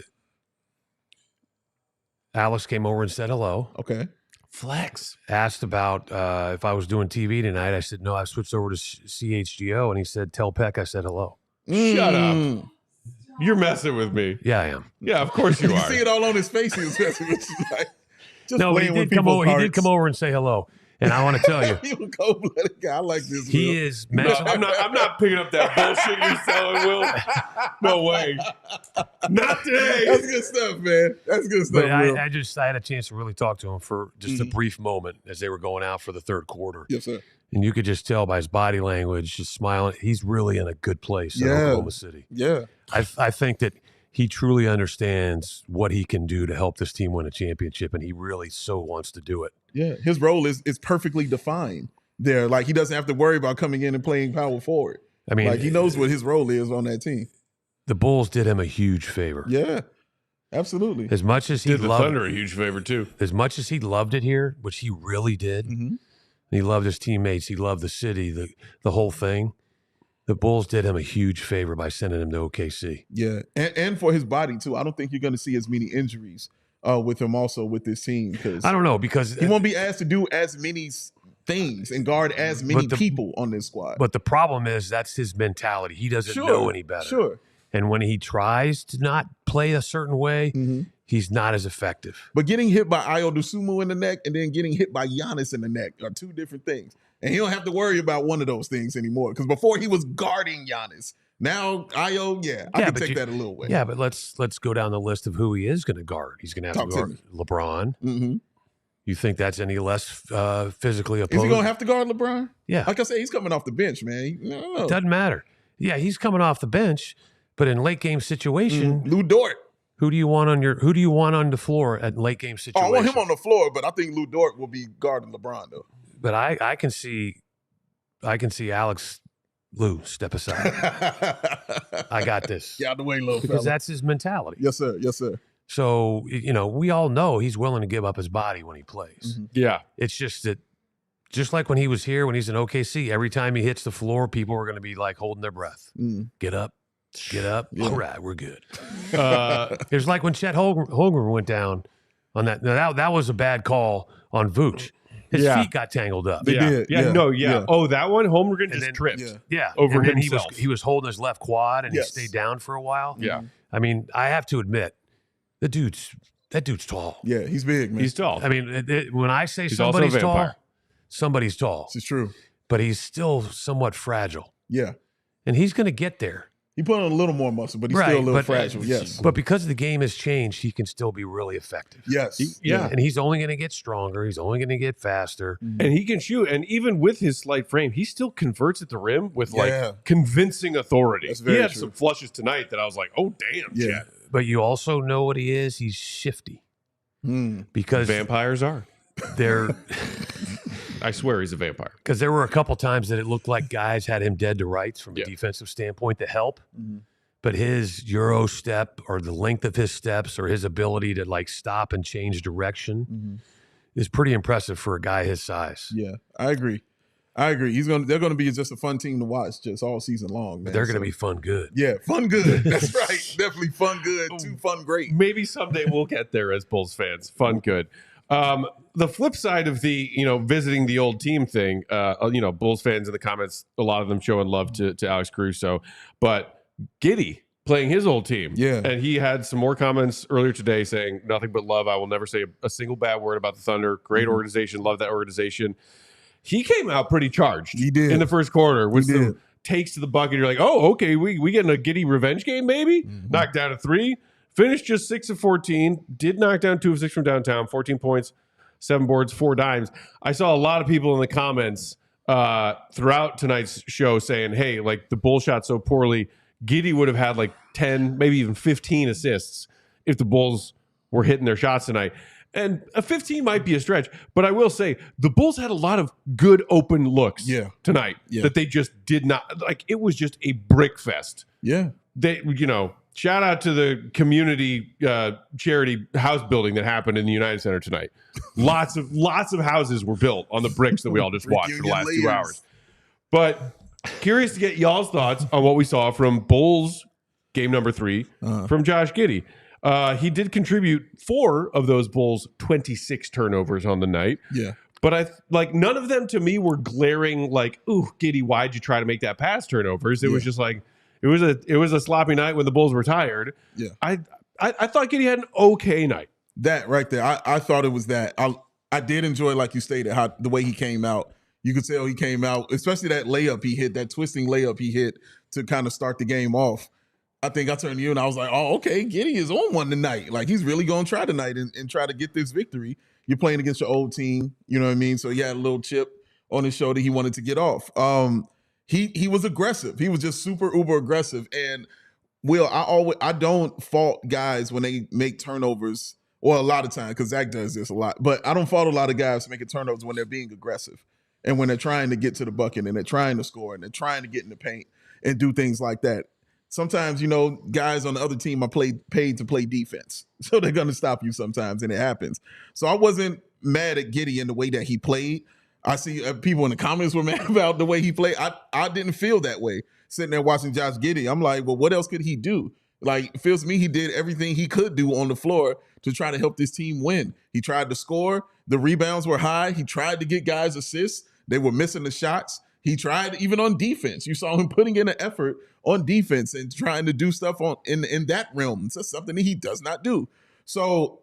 Alex came over and said hello. Okay. Flex. Asked about if I was doing TV tonight. I said, no, I switched over to CHGO. And he said, tell Peck I said hello. Shut up. You're messing with me. Yeah, I am. Yeah, of course you are. You see it all on his face. He was messing with you. Like, no, but he did come over. He did come over and say hello. And I want to tell you, you a cold-blooded guy. I like this. He is. No, I'm not picking up that bullshit you're selling, Will. No way. Not today. That's good stuff, man. That's good stuff. But I had a chance to really talk to him for just a brief moment as they were going out for the third quarter. Yes, sir. And you could just tell by his body language, just smiling. He's really in a good place in Oklahoma City. Yeah. I think that he truly understands what he can do to help this team win a championship, and he really so wants to do it. Yeah, his role is perfectly defined there. Like, he doesn't have to worry about coming in and playing power forward. I mean, like, he knows what his role is on that team. The Bulls did him a huge favor. Yeah, absolutely. As much as he did the Thunder a huge favor too. As much as he loved it here, which he really did, and he loved his teammates, he loved the city, the whole thing. The Bulls did him a huge favor by sending him to OKC. Yeah, and for his body too. I don't think you're going to see as many injuries with him also with this team, because I don't know, because he won't be asked to do as many things and guard as many people on this squad. But the problem is that's his mentality. He doesn't know any better. Sure. And when he tries to not play a certain way, he's not as effective. But getting hit by Ayo Dosunmu in the neck and then getting hit by Giannis in the neck are two different things. And he don't have to worry about one of those things anymore, because before he was guarding Giannis. Now, Ayo, I can take that a little way. Yeah, but let's go down the list of who he is going to guard. He's going to have to guard LeBron. You think that's any less physically opposed? Is he going to have to guard LeBron? Yeah. Like I said, he's coming off the bench, man. It doesn't matter. Yeah, he's coming off the bench, but in late game situation, Lou Dort. Who do you want on the floor at late game situation? I want him on the floor, but I think Lou Dort will be guarding LeBron though. But I can see Alex Lou, step aside. I got this. Get out the way, little because fella. That's his mentality. Yes, sir. Yes, sir. So, we all know he's willing to give up his body when he plays. Yeah. It's just that, just like when he was here, when he's in OKC, every time he hits the floor, people are going to be like holding their breath. Get up. Get up. Yeah. All right, we're good. It was like when Chet Holmgren went down on that. Now, that was a bad call on Vooch. His feet got tangled up. They did. Yeah. Oh, that one, Holmgren just tripped. Yeah. Over and then himself. He was holding his left quad, and he stayed down for a while. Yeah. I mean, I have to admit, that dude's tall. Yeah, he's big, man. He's tall. I mean, when I say he's somebody's tall, somebody's tall. This is true. But he's still somewhat fragile. Yeah. And he's going to get there. He put on a little more muscle, but he's still a little fragile. Yes. But because the game has changed, he can still be really effective. Yes. And he's only going to get stronger. He's only going to get faster. And he can shoot. And even with his slight frame, he still converts at the rim with convincing authority. That's he had some flushes tonight that I was like, oh, damn, Chet. But you also know what he is. He's shifty. Because vampires are. They're... I swear he's a vampire. Because there were a couple times that it looked like guys had him dead to rights from a defensive standpoint to help. But his Euro step, or the length of his steps, or his ability to like stop and change direction is pretty impressive for a guy his size. Yeah, I agree. I agree. They're gonna be just a fun team to watch just all season long, man. They're gonna be fun good. Yeah, fun good. That's right. Definitely fun good. Too fun great. Maybe someday we'll get there as Bulls fans. Fun good. The flip side of the, visiting the old team thing, Bulls fans in the comments, a lot of them showing love to Alex Caruso, but Giddey playing his old team. Yeah. And he had some more comments earlier today saying nothing but love. I will never say a single bad word about the Thunder. Great organization. Love that organization. He came out pretty charged. He did. In the first quarter with some takes to the bucket. You're like, oh, okay, we getting a Giddey revenge game maybe? Knocked down a 3. Finished just 6 of 14. Did knock down 2 of 6 from downtown. 14 points, 7 boards, 4 dimes. I saw a lot of people in the comments throughout tonight's show saying, hey, like the Bulls shot so poorly, Giddey would have had like 10, maybe even 15 assists if the Bulls were hitting their shots tonight. And a 15 might be a stretch, but I will say the Bulls had a lot of good open looks tonight that they just did not. Like, it was just a brick fest. Yeah. They, shout out to the community charity house building that happened in the United Center tonight. Lots of houses were built on the bricks that we all just watched for the last 2 hours. But curious to get y'all's thoughts on what we saw from Bulls game number 3 from Josh Giddey. He did contribute 4 of those Bulls 26 turnovers on the night. Yeah. But none of them to me were glaring like, ooh, Giddey, why'd you try to make that pass turnovers? It was just like it was a sloppy night when the Bulls were tired. Yeah. I thought Giddey had an okay night. That right there. I thought it was that. I did enjoy, like you stated, how the way he came out. You could tell he came out, especially that layup he hit, that twisting layup he hit to kind of start the game off. I think I turned to you and I was like, oh, okay, Giddey is on one tonight. Like, he's really going to try tonight and try to get this victory. You're playing against your old team, you know what I mean? So he had a little chip on his shoulder he wanted to get off. He was aggressive. He was just super uber aggressive. And I don't fault guys when they make turnovers, or a lot of times, because Zach does this a lot, but I don't fault a lot of guys making turnovers when they're being aggressive and when they're trying to get to the bucket and they're trying to score and they're trying to get in the paint and do things like that. Sometimes, guys on the other team are paid to play defense. So they're going to stop you sometimes, and it happens. So I wasn't mad at Giddey in the way that he played. I see people in the comments were mad about the way he played. I didn't feel that way sitting there watching Josh Giddey. I'm like, well, what else could he do? Like, it feels to me he did everything he could do on the floor to try to help this team win. He tried to score. The rebounds were high. He tried to get guys assists. They were missing the shots. He tried even on defense. You saw him putting in an effort on defense and trying to do stuff in that realm. It's just something that he does not do. So,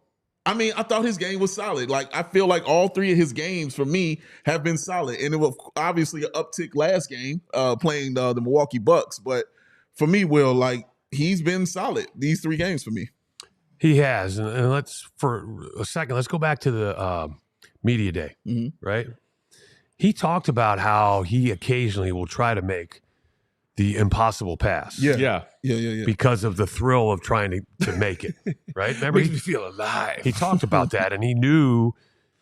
I mean, I thought his game was solid. Like, I feel like all 3 of his games for me have been solid. And it was obviously an uptick last game playing the Milwaukee Bucks. But for me, Will, like, he's been solid these 3 games for me. He has. And let's go back to the media day, right? He talked about how he occasionally will try to make the impossible pass. Yeah. Because of the thrill of trying to make it, right? Remember, Makes me feel alive. He talked about that, and he knew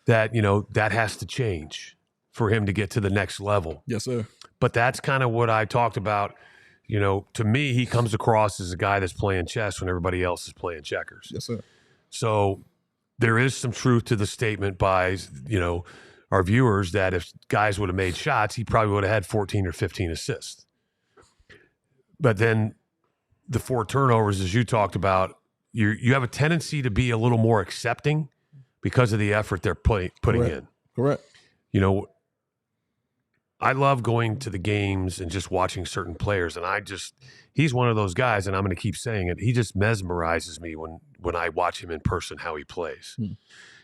that, that has to change for him to get to the next level. Yes, sir. But that's kind of what I talked about. To me, he comes across as a guy that's playing chess when everybody else is playing checkers. Yes, sir. So there is some truth to the statement by, our viewers that if guys would have made shots, he probably would have had 14 or 15 assists. But then the 4 turnovers, as you talked about, you have a tendency to be a little more accepting because of the effort they're putting in. Correct. I love going to the games and just watching certain players, and he's one of those guys, and I'm going to keep saying it. He just mesmerizes me when I watch him in person, how he plays.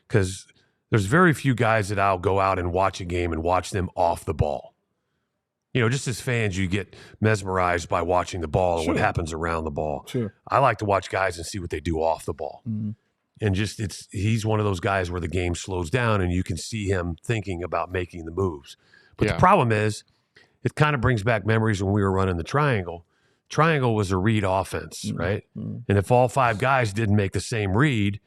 Because there's very few guys that I'll go out and watch a game and watch them off the ball. Just as fans, you get mesmerized by watching the ball and what happens around the ball. Sure. I like to watch guys and see what they do off the ball. And he's one of those guys where the game slows down and you can see him thinking about making the moves. But the problem is, it kind of brings back memories when we were running the triangle. Triangle was a read offense, right? And if all 5 guys didn't make the same read,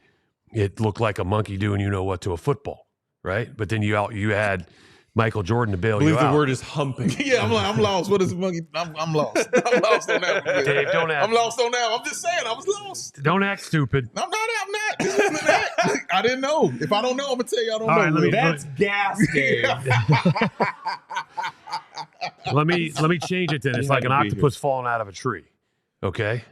it looked like a monkey doing what to a football, right? But then you had Michael Jordan to bail you out. I believe the word is humping. Yeah, I'm lost. What is a monkey? I'm lost. I'm lost on that one. Dave, don't act. I'm lost on that. I'm just saying, I was lost. Don't act stupid. I'm not. This isn't that. I didn't know. If I don't know, I'm going to tell you I don't know. That's gas, Dave. Let me change it then. It's like an octopus falling out of a tree. Okay.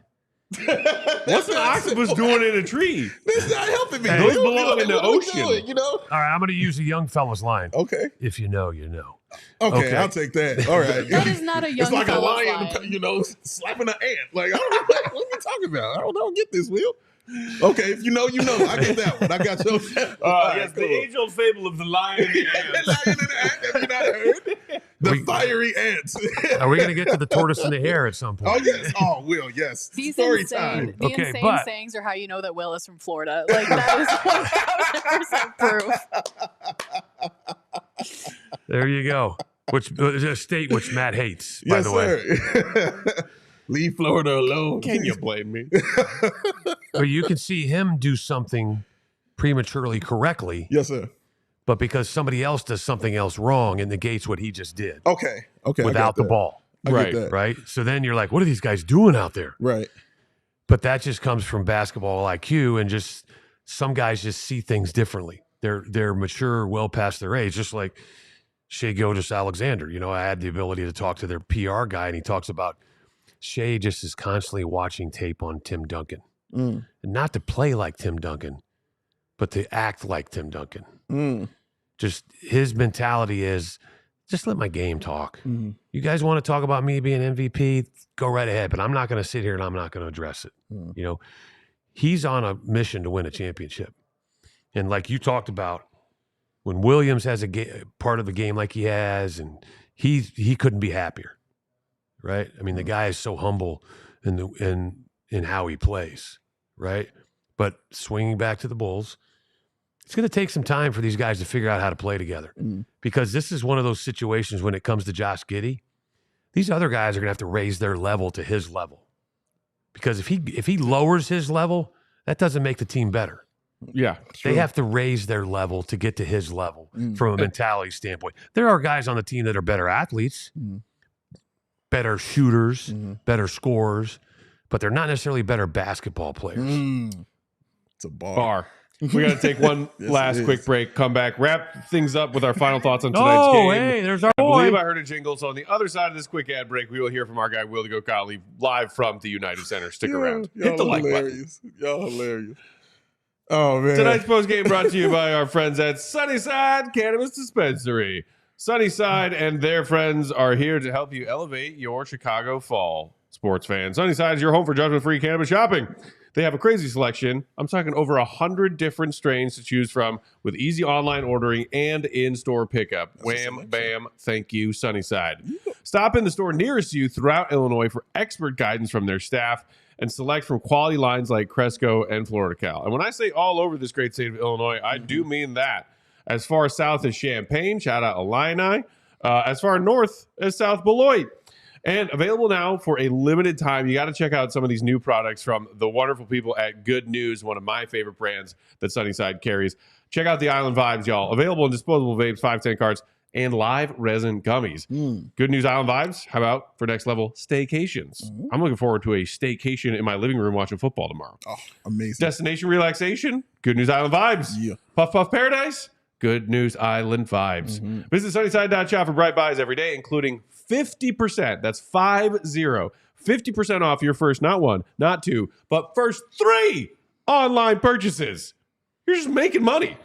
What's an octopus doing in a tree? That's not helping me. Hey, those belong in the ocean. Doing, All right, I'm going to use a young fella's line. Okay. If you know, you know. Okay, I'll take that. All right. That is not a young It's like a fella's lion, line. slapping an ant. Like, I don't know, what are you talking about? I don't get this, Will. Okay, if you know, you know. I get that one. I got your Yes, the age-old fable of the lion and the ant. The lion and the ant. Have you not heard? The fiery ants. Are we going to get to the tortoise and the hare at some point? Oh, yes. Oh, Will, yes. These Story insane, time. the Okay, insane but- sayings are how you know that Will is from Florida. Like, that is 1,000% proof. There you go. Which a state which Matt hates, by Yes, the way. sir. Leave Florida alone. Can you blame me? But you can see him do something prematurely correctly, Yes, sir. but because somebody else does something else wrong, it negates what he just did Okay. I without got the that. ball, I get Right, that. right? So then you're like, what are these guys doing out there? Right. But that just comes from basketball IQ, and just some guys just see things differently. They're mature, well past their age, just like CHGO Alexander. You know, I had the ability to talk to their PR guy, and he talks about Shea just is constantly watching tape on Tim Duncan. Mm. And not to play like Tim Duncan, but to act like Tim Duncan. Mm. Just his mentality is just let my game talk. Mm. You guys want to talk about me being MVP? Go right ahead, but I'm not going to sit here and I'm not going to address it. Mm. You know, he's on a mission to win a championship. And like you talked about, when Williams has a part of the game like he has, and he couldn't be happier, right? I mean, the guy is so humble in how he plays, right? But swinging back to the Bulls, it's going to take some time for these guys to figure out how to play together, because this is one of those situations when it comes to Josh Giddey, these other guys are going to have to raise their level to his level, because if he lowers his level, that doesn't make the team better. Yeah. They have to raise their level to get to his level from a mentality standpoint. There are guys on the team that are better athletes, better shooters, better scorers, but they're not necessarily better basketball players. It's a bar. We got to take one Yes, last it quick is. break, come back, wrap things up with our final thoughts on tonight's Oh, game. hey, there's our I believe boy. I heard a jingle. So on the other side of this quick ad break, we will hear from our guy, Will Gottlieb, live from the United Center. Stick around. Hit the like button. hilarious. Y'all hilarious. Oh, man. Tonight's post game brought to you by our friends at Sunnyside Cannabis Dispensary. Sunnyside and their friends are here to help you elevate your Chicago fall. Sports fans, Sunnyside is your home for judgment-free cannabis shopping. They have a crazy selection. I'm talking over 100 different strains to choose from with easy online ordering and in-store pickup. Wham, bam, thank you, Sunnyside. Stop in the store nearest you throughout Illinois for expert guidance from their staff and select from quality lines like Cresco and Florida Cal. And when I say all over this great state of Illinois, I do mean that. As far south as Champaign, shout out Illini. As far north as South Beloit. And available now for a limited time. You got to check out some of these new products from the wonderful people at Good News, one of my favorite brands that Sunnyside carries. Check out the Island Vibes, y'all. Available in disposable vapes, 510 cards, and live resin gummies. Good News Island Vibes. How about for next level staycations? I'm looking forward to a staycation in my living room watching football tomorrow. Oh, amazing. Destination relaxation. Good News Island Vibes. Yeah. Puff Puff Paradise. Good News Island Vibes. Visit Sunnyside.shop for bright buys every day, including 50%. That's 50% off your first, not one, not two, but first 3 online purchases. You're just making money.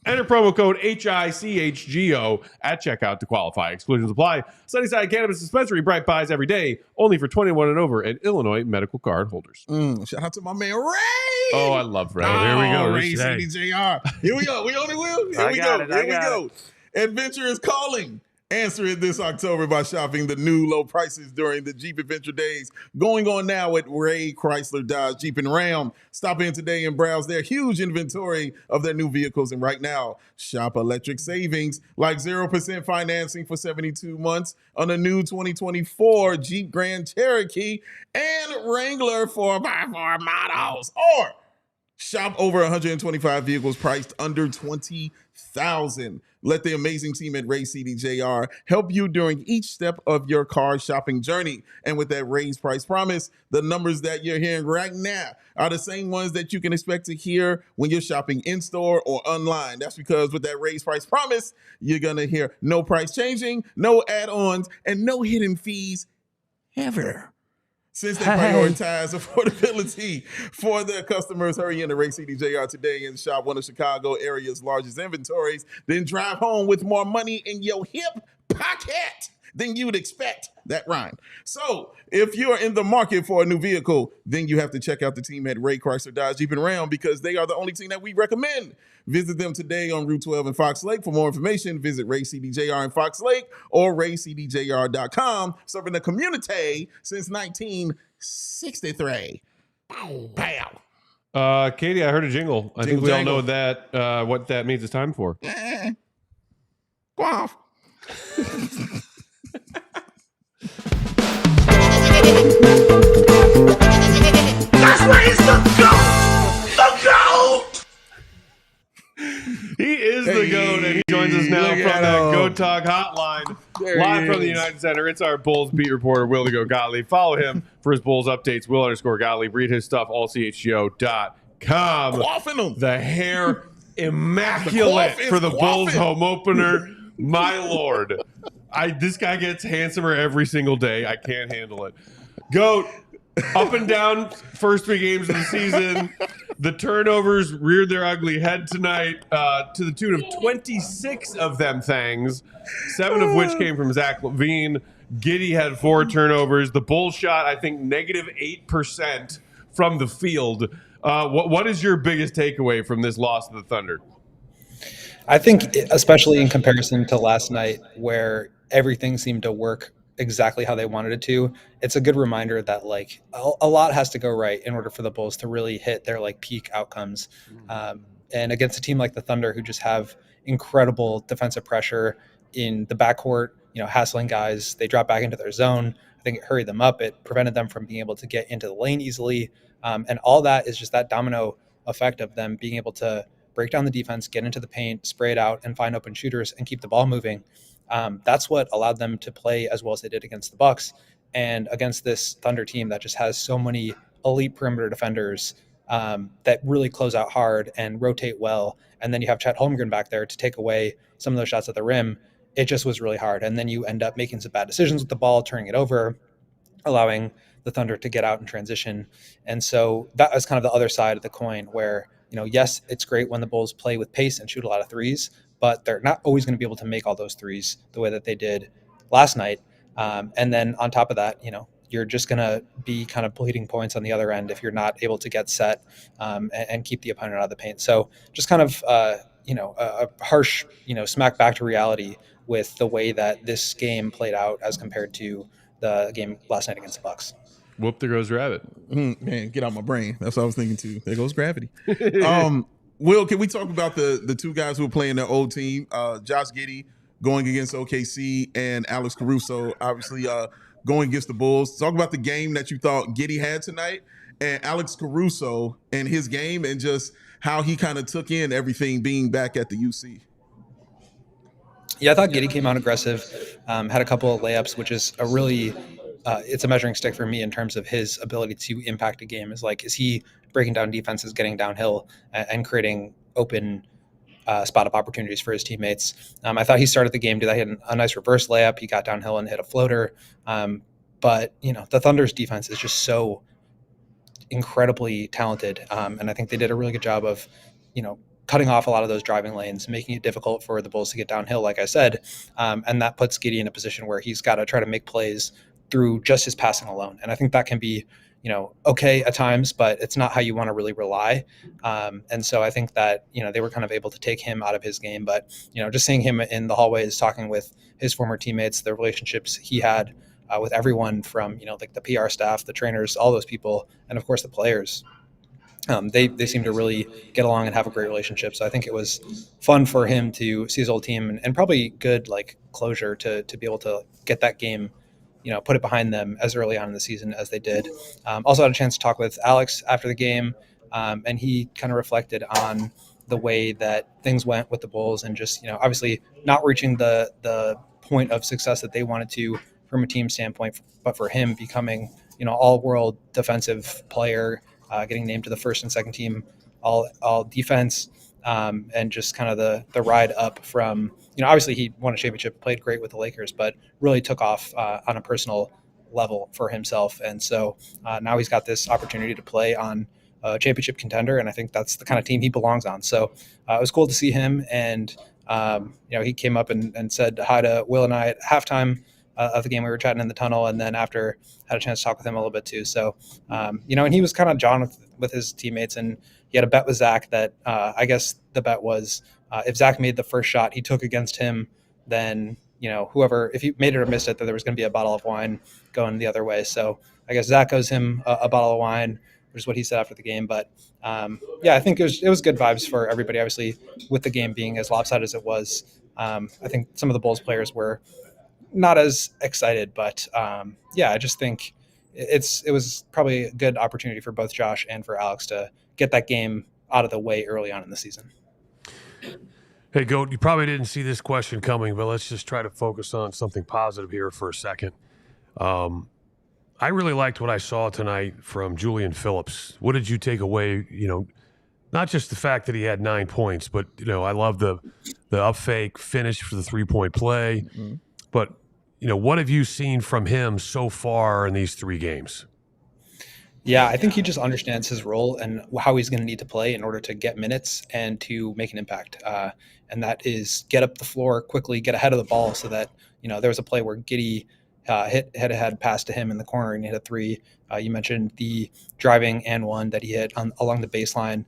Enter promo code HICHGO at checkout to qualify. Exclusions apply. Sunnyside Cannabis Dispensary, bright buys every day, only for 21 and over and Illinois medical card holders. Shout out to my man, Ray. Oh, I love Ray. Here we go. Ray Hey. CDJR. Here we go. We on it, Will? Here we go. Here we go. Adventure is calling. Answer it this October by shopping the new low prices during the Jeep Adventure Days going on now at Ray Chrysler Dodge Jeep and Ram. Stop in today and browse their huge inventory of their new vehicles. And right now, shop electric savings like 0% financing for 72 months on a new 2024 Jeep Grand Cherokee and Wrangler 4x4 models. Or Shop over 125 vehicles priced under $20,000. Let the amazing team at Ray CDJR help you during each step of your car shopping journey. And with that raised price promise, the numbers that you're hearing right now are the same ones that you can expect to hear when you're shopping in-store or online. That's because with that raised price promise, you're going to hear no price changing, no add-ons, and no hidden fees ever. Since they prioritize affordability for their customers, hurry into Ray CDJR today and shop one of Chicago area's largest inventories, then drive home with more money in your hip pocket than you'd expect. That rhyme. So if you're in the market for a new vehicle, then you have to check out the team at Ray Chrysler Dodge Jeep and Ram because they are the only team that we recommend. Visit them today on Route 12 in Fox Lake. For more information, visit Ray CDJR in Fox Lake or raycdjr.com, serving the community since 1963. Pow. Katie, I heard a jingle. I think we all know that what that means it's time for. Go off. That's where he's the GOAT! The GOAT! He is the GOAT, and he joins us now from that Go Talk hotline. Live from the United Center, it's our Bulls beat reporter, Will the Go Gottlieb. Follow him for his Bulls updates, Will_Gottlieb. Read his stuff, allchgo.com. The hair immaculate for the Bulls home opener. My Lord. This guy gets handsomer every single day. I can't handle it. GOAT, up and down first 3 games of the season. The turnovers reared their ugly head tonight to the tune of 26 of them things, 7 of which came from Zach LaVine. Giddey had 4 turnovers. The Bulls shot, I think, negative 8% from the field. What is your biggest takeaway from this loss to the Thunder? I think, especially in comparison to last night, where everything seemed to work exactly how they wanted it to, it's a good reminder that like a lot has to go right in order for the Bulls to really hit their like peak outcomes. And against a team like the Thunder, who just have incredible defensive pressure in the backcourt, hassling guys, they drop back into their zone. I think it hurried them up. It prevented them from being able to get into the lane easily. And all that is just that domino effect of them being able to break down the defense, get into the paint, spray it out, and find open shooters and keep the ball moving. That's what allowed them to play as well as they did against the Bucks and against this Thunder team that just has so many elite perimeter defenders that really close out hard and rotate well. And then you have Chet Holmgren back there to take away some of those shots at the rim. It just was really hard. And then you end up making some bad decisions with the ball, turning it over, allowing the Thunder to get out in transition. And so that was kind of the other side of the coin where, yes, it's great when the Bulls play with pace and shoot a lot of threes, but they're not always going to be able to make all those threes the way that they did last night. And then on top of that, you're just going to be kind of bleeding points on the other end if you're not able to get set and keep the opponent out of the paint. So just kind of, a harsh, smack back to reality with the way that this game played out as compared to the game last night against the Bucks. Whoop, there goes Rabbit. Man, get out my brain. That's what I was thinking too. There goes gravity. Will, can we talk about the 2 guys who are playing their old team? Josh Giddey going against OKC and Alex Caruso obviously going against the Bulls. Talk about the game that you thought Giddey had tonight and Alex Caruso and his game and just how he kind of took in everything being back at the UC. Yeah, I thought Giddey came out aggressive, had a couple of layups, which is a really it's a measuring stick for me in terms of his ability to impact a game. Is he breaking down defenses, getting downhill, and creating open spot-up opportunities for his teammates. I thought he started the game, he had a nice reverse layup. He got downhill and hit a floater. But, the Thunder's defense is just so incredibly talented. And I think they did a really good job of, cutting off a lot of those driving lanes, making it difficult for the Bulls to get downhill, like I said. And that puts Giddey in a position where he's got to try to make plays through just his passing alone. And I think that can be, okay at times, but it's not how you want to really rely. And so I think that, they were kind of able to take him out of his game. But, just seeing him in the hallways, talking with his former teammates, the relationships he had with everyone from, like the PR staff, the trainers, all those people, and of course the players. They seem to really get along and have a great relationship. So I think it was fun for him to see his old team and probably good closure to be able to get that game, put it behind them as early on in the season as they did. Also had a chance to talk with Alex after the game. And he kind of reflected on the way that things went with the Bulls and just, obviously not reaching the point of success that they wanted to from a team standpoint, but for him becoming, all-world defensive player, getting named to the first and second team all defense, and just kind of the ride up from, obviously he won a championship, played great with the Lakers, but really took off on a personal level for himself. And so now he's got this opportunity to play on a championship contender, and I think that's the kind of team he belongs on. So it was cool to see him, and he came up and said hi to Will and I at halftime of the game. We were chatting in the tunnel, and then after had a chance to talk with him a little bit too. So and he was kind of John with his teammates, and he had a bet with Zach that I guess the bet was if Zach made the first shot he took against him, then whoever, if he made it or missed it, that there was going to be a bottle of wine going the other way. So I guess Zach owes him a bottle of wine, which is what he said after the game. But I think it was good vibes for everybody. Obviously, with the game being as lopsided as it was, I think some of the Bulls players were not as excited. But I just think it was probably a good opportunity for both Josh and for Alex to get that game out of the way early on in the season. Hey, Goat, you probably didn't see this question coming, but let's just try to focus on something positive here for a second. I really liked what I saw tonight from Julian Phillips. What did you take away? Not just the fact that he had 9 points, but I love the up fake finish for the 3-point play. Mm-hmm. But what have you seen from him so far in these 3 games? Yeah, I think he just understands his role and how he's going to need to play in order to get minutes and to make an impact. And that is get up the floor quickly, get ahead of the ball so that, there was a play where Giddey hit head-to-head pass to him in the corner and he hit a 3. You mentioned the driving and one that he hit along the baseline.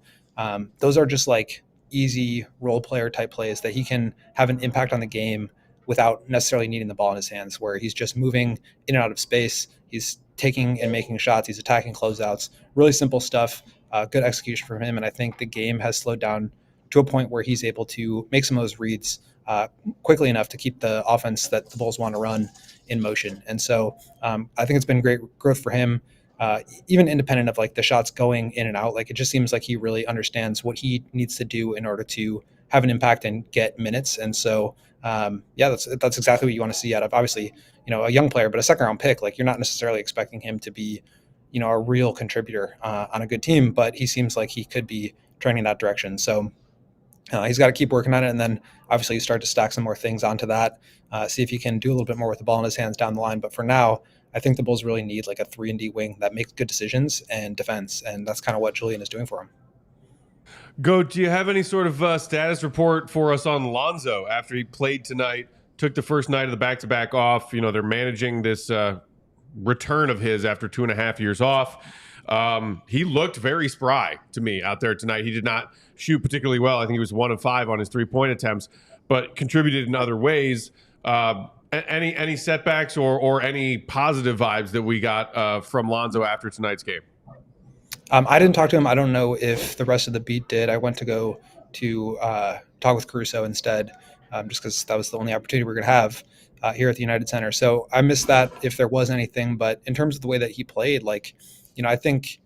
Those are just like easy role player type plays that he can have an impact on the game without necessarily needing the ball in his hands, where he's just moving in and out of space. He's taking and making shots. He's attacking closeouts. Really simple stuff. Good execution from him. And I think the game has slowed down to a point where he's able to make some of those reads quickly enough to keep the offense that the Bulls want to run in motion. And so I think it's been great growth for him, even independent of like the shots going in and out. Like it just seems like he really understands what he needs to do in order to have an impact and get minutes. And so that's exactly what you want to see out of, obviously, a young player, but a second round pick. Like you're not necessarily expecting him to be, a real contributor on a good team, but he seems like he could be trending that direction. So he's got to keep working on it. And then obviously you start to stack some more things onto that, see if he can do a little bit more with the ball in his hands down the line. But for now, I think the Bulls really need like a 3-and-D wing that makes good decisions and defense. And that's kind of what Julian is doing for him. Goat, do you have any sort of status report for us on Lonzo after he played tonight, took the first night of the back-to-back off? They're managing this return of his after 2.5 years off. He looked very spry to me out there tonight. He did not shoot particularly well. I think he was 1 of 5 on his 3-point attempts, but contributed in other ways. Any setbacks or any positive vibes that we got from Lonzo after tonight's game? I didn't talk to him. I don't know if the rest of the beat did. I went to go to talk with Caruso instead, just because that was the only opportunity we're going to have here at the United Center. So I missed that if there was anything. But in terms of the way that he played, like, I think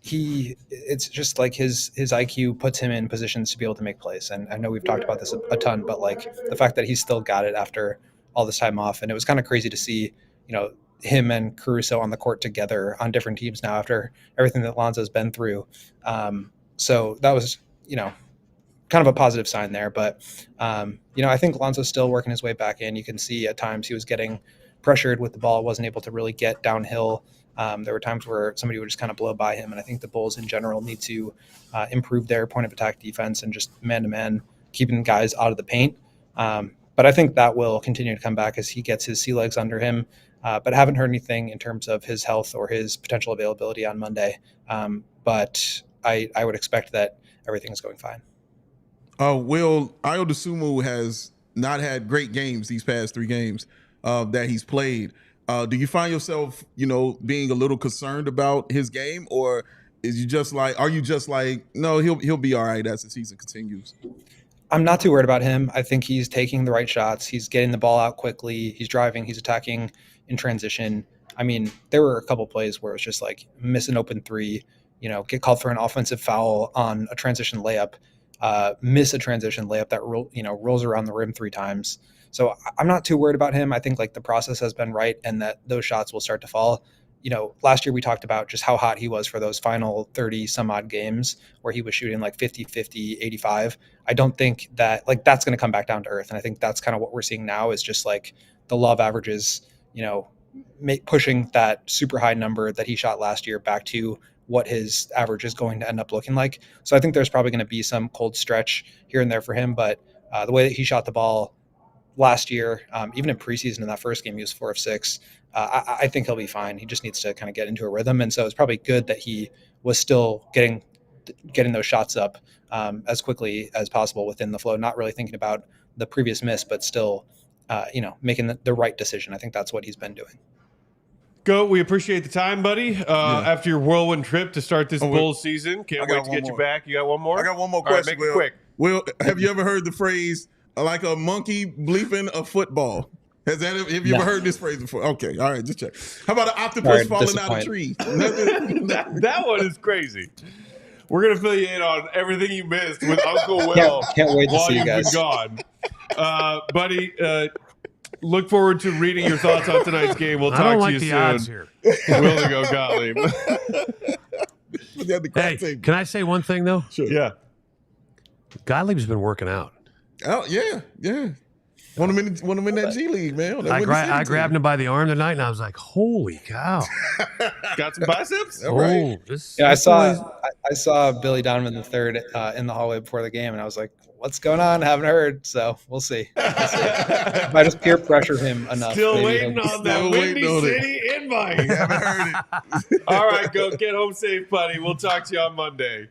it's just like his IQ puts him in positions to be able to make plays. And I know we've talked about this a ton, but like the fact that he's still got it after all this time off. And it was kind of crazy to see, him and Caruso on the court together on different teams now after everything that Lonzo's been through. So that was, kind of a positive sign there. But, I think Lonzo's still working his way back in. You can see at times he was getting pressured with the ball, wasn't able to really get downhill. There were times where somebody would just kind of blow by him. And I think the Bulls in general need to improve their point of attack defense and just man-to-man, keeping guys out of the paint. But I think that will continue to come back as he gets his sea legs under him. But I haven't heard anything in terms of his health or his potential availability on Monday. But I would expect that everything is going fine. Will, Ayo Dosunmu has not had great games these past 3 games that he's played. Do you find yourself, being a little concerned about his game, or are you just like, no, he'll be all right as the season continues? I'm not too worried about him. I think he's taking the right shots. He's getting the ball out quickly. He's driving. He's attacking in transition. I mean, there were a couple plays where it was just like miss an open 3, get called for an offensive foul on a transition layup, miss a transition layup that rolls around the rim 3 times. So I'm not too worried about him. I think like the process has been right and that those shots will start to fall. Last year we talked about just how hot he was for those final 30 some odd games where he was shooting like 50, 50, 85. I don't think that like that's going to come back down to earth. And I think that's kind of what we're seeing now is just like the law of averages, pushing that super high number that he shot last year back to what his average is going to end up looking like. So I think there's probably going to be some cold stretch here and there for him. But the way that he shot the ball last year, even in preseason in that first game, he was 4 of 6. I think he'll be fine. He just needs to kind of get into a rhythm. And so it's probably good that he was still getting those shots up as quickly as possible within the flow, not really thinking about the previous miss, but still, making the right decision. I think that's what he's been doing. Goat, we appreciate the time, buddy. After your whirlwind trip to start this Bulls season, can't wait to get you back. You got one more? I got one more question. All right, make it quick. Will, have you ever heard the phrase like a monkey bleeping a football? Have you ever heard this phrase before? Okay, all right, just check. How about an octopus falling out of a tree? That one is crazy. We're gonna fill you in on everything you missed with Uncle Will. Can't wait to see you while guys. you've been gone, buddy. Look forward to reading your thoughts on tonight's game. We'll talk to you soon. Odds here. Will to go Gottlieb. Hey, can I say one thing though? Sure. Yeah. Gottlieb's been working out. Oh yeah. Want him in that G League, man. I grabbed him by the arm tonight, and I was like, "Holy cow!" Got some biceps? Oh, I saw Billy Donovan III in the hallway before the game, and I was like, "What's going on? Haven't heard." So we'll see. If I just peer pressure him enough. Still waiting on that Windy City invite. Haven't heard it. All right, go get home safe, buddy. We'll talk to you on Monday.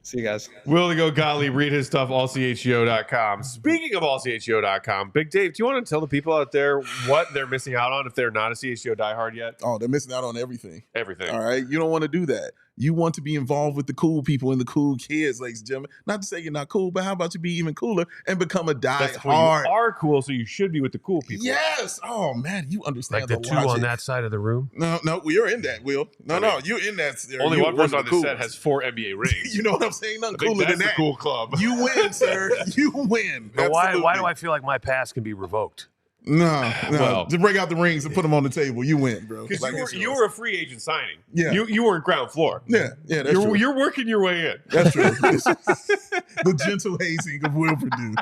See you guys. Will to go Gottlieb, read his stuff, allchgo.com. Speaking of allchgo.com, Big Dave, do you want to tell the people out there what they're missing out on if they're not a CHGO diehard yet? Oh, they're missing out on everything. Everything. All right. You don't want to do that. You want to be involved with the cool people and the cool kids, ladies and gentlemen. Not to say you're not cool, but how about you be even cooler and become a That's diehard? You are cool, so you should be with the cool people. Yes. Oh, man, you understand like the two logic. on that side of the room. No, you're in that, Will. No, you're in that. Only one person on this set ones. has 4 NBA rings. You know what I'm saying? Nothing I think cooler that's than that. the cool club. You win, sir. You win. But why do I feel like my pass can be revoked? No. Well, just break out the rings and put them on the table. You win, bro. Because you were a free agent signing. Yeah. You were ground floor. Yeah, that's true. You're working your way in. That's true. The gentle hazing of Will Perdue.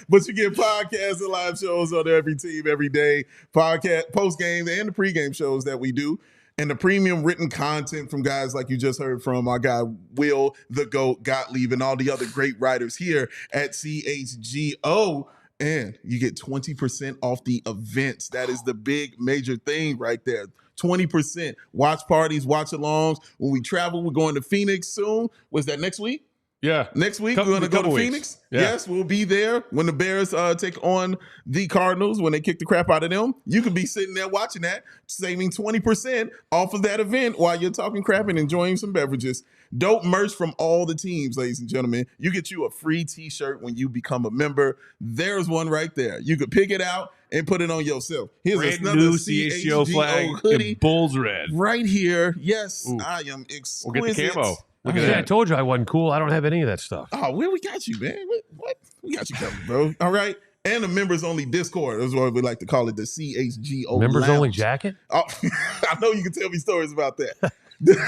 But you get podcasts and live shows on every team, every day. Podcast, post-game, and the pregame shows that we do. And the premium written content from guys like you just heard from our guy Will, the GOAT, Gottlieb, and all the other great writers here at CHGO. And you get 20% off the events. That is the big major thing right there. 20%. Watch parties, watch alongs. When we travel, we're going to Phoenix soon. Was that next week? Yeah. Next week, we're going to go to Phoenix. Yeah. Yes, we'll be there when the Bears take on the Cardinals, when they kick the crap out of them. You could be sitting there watching that, saving 20% off of that event while you're talking crap and enjoying some beverages. Dope merch from all the teams, ladies and gentlemen. You get you a free T-shirt when you become a member. There's one right there. You could pick it out and put it on yourself. Here's brand another new CHGO flag hoodie. in Bulls red. Right here. Yes, Ooh. I am exquisite. We'll get the camo. Look at See, that. I told you I wasn't cool. I don't have any of that stuff. Oh, well, we got you, man. What? We got you covered, bro. All right. And the members-only Discord. That's what we like to call it, the CHGO Members-only Lounge. jacket? Oh, I know you can tell me stories about that.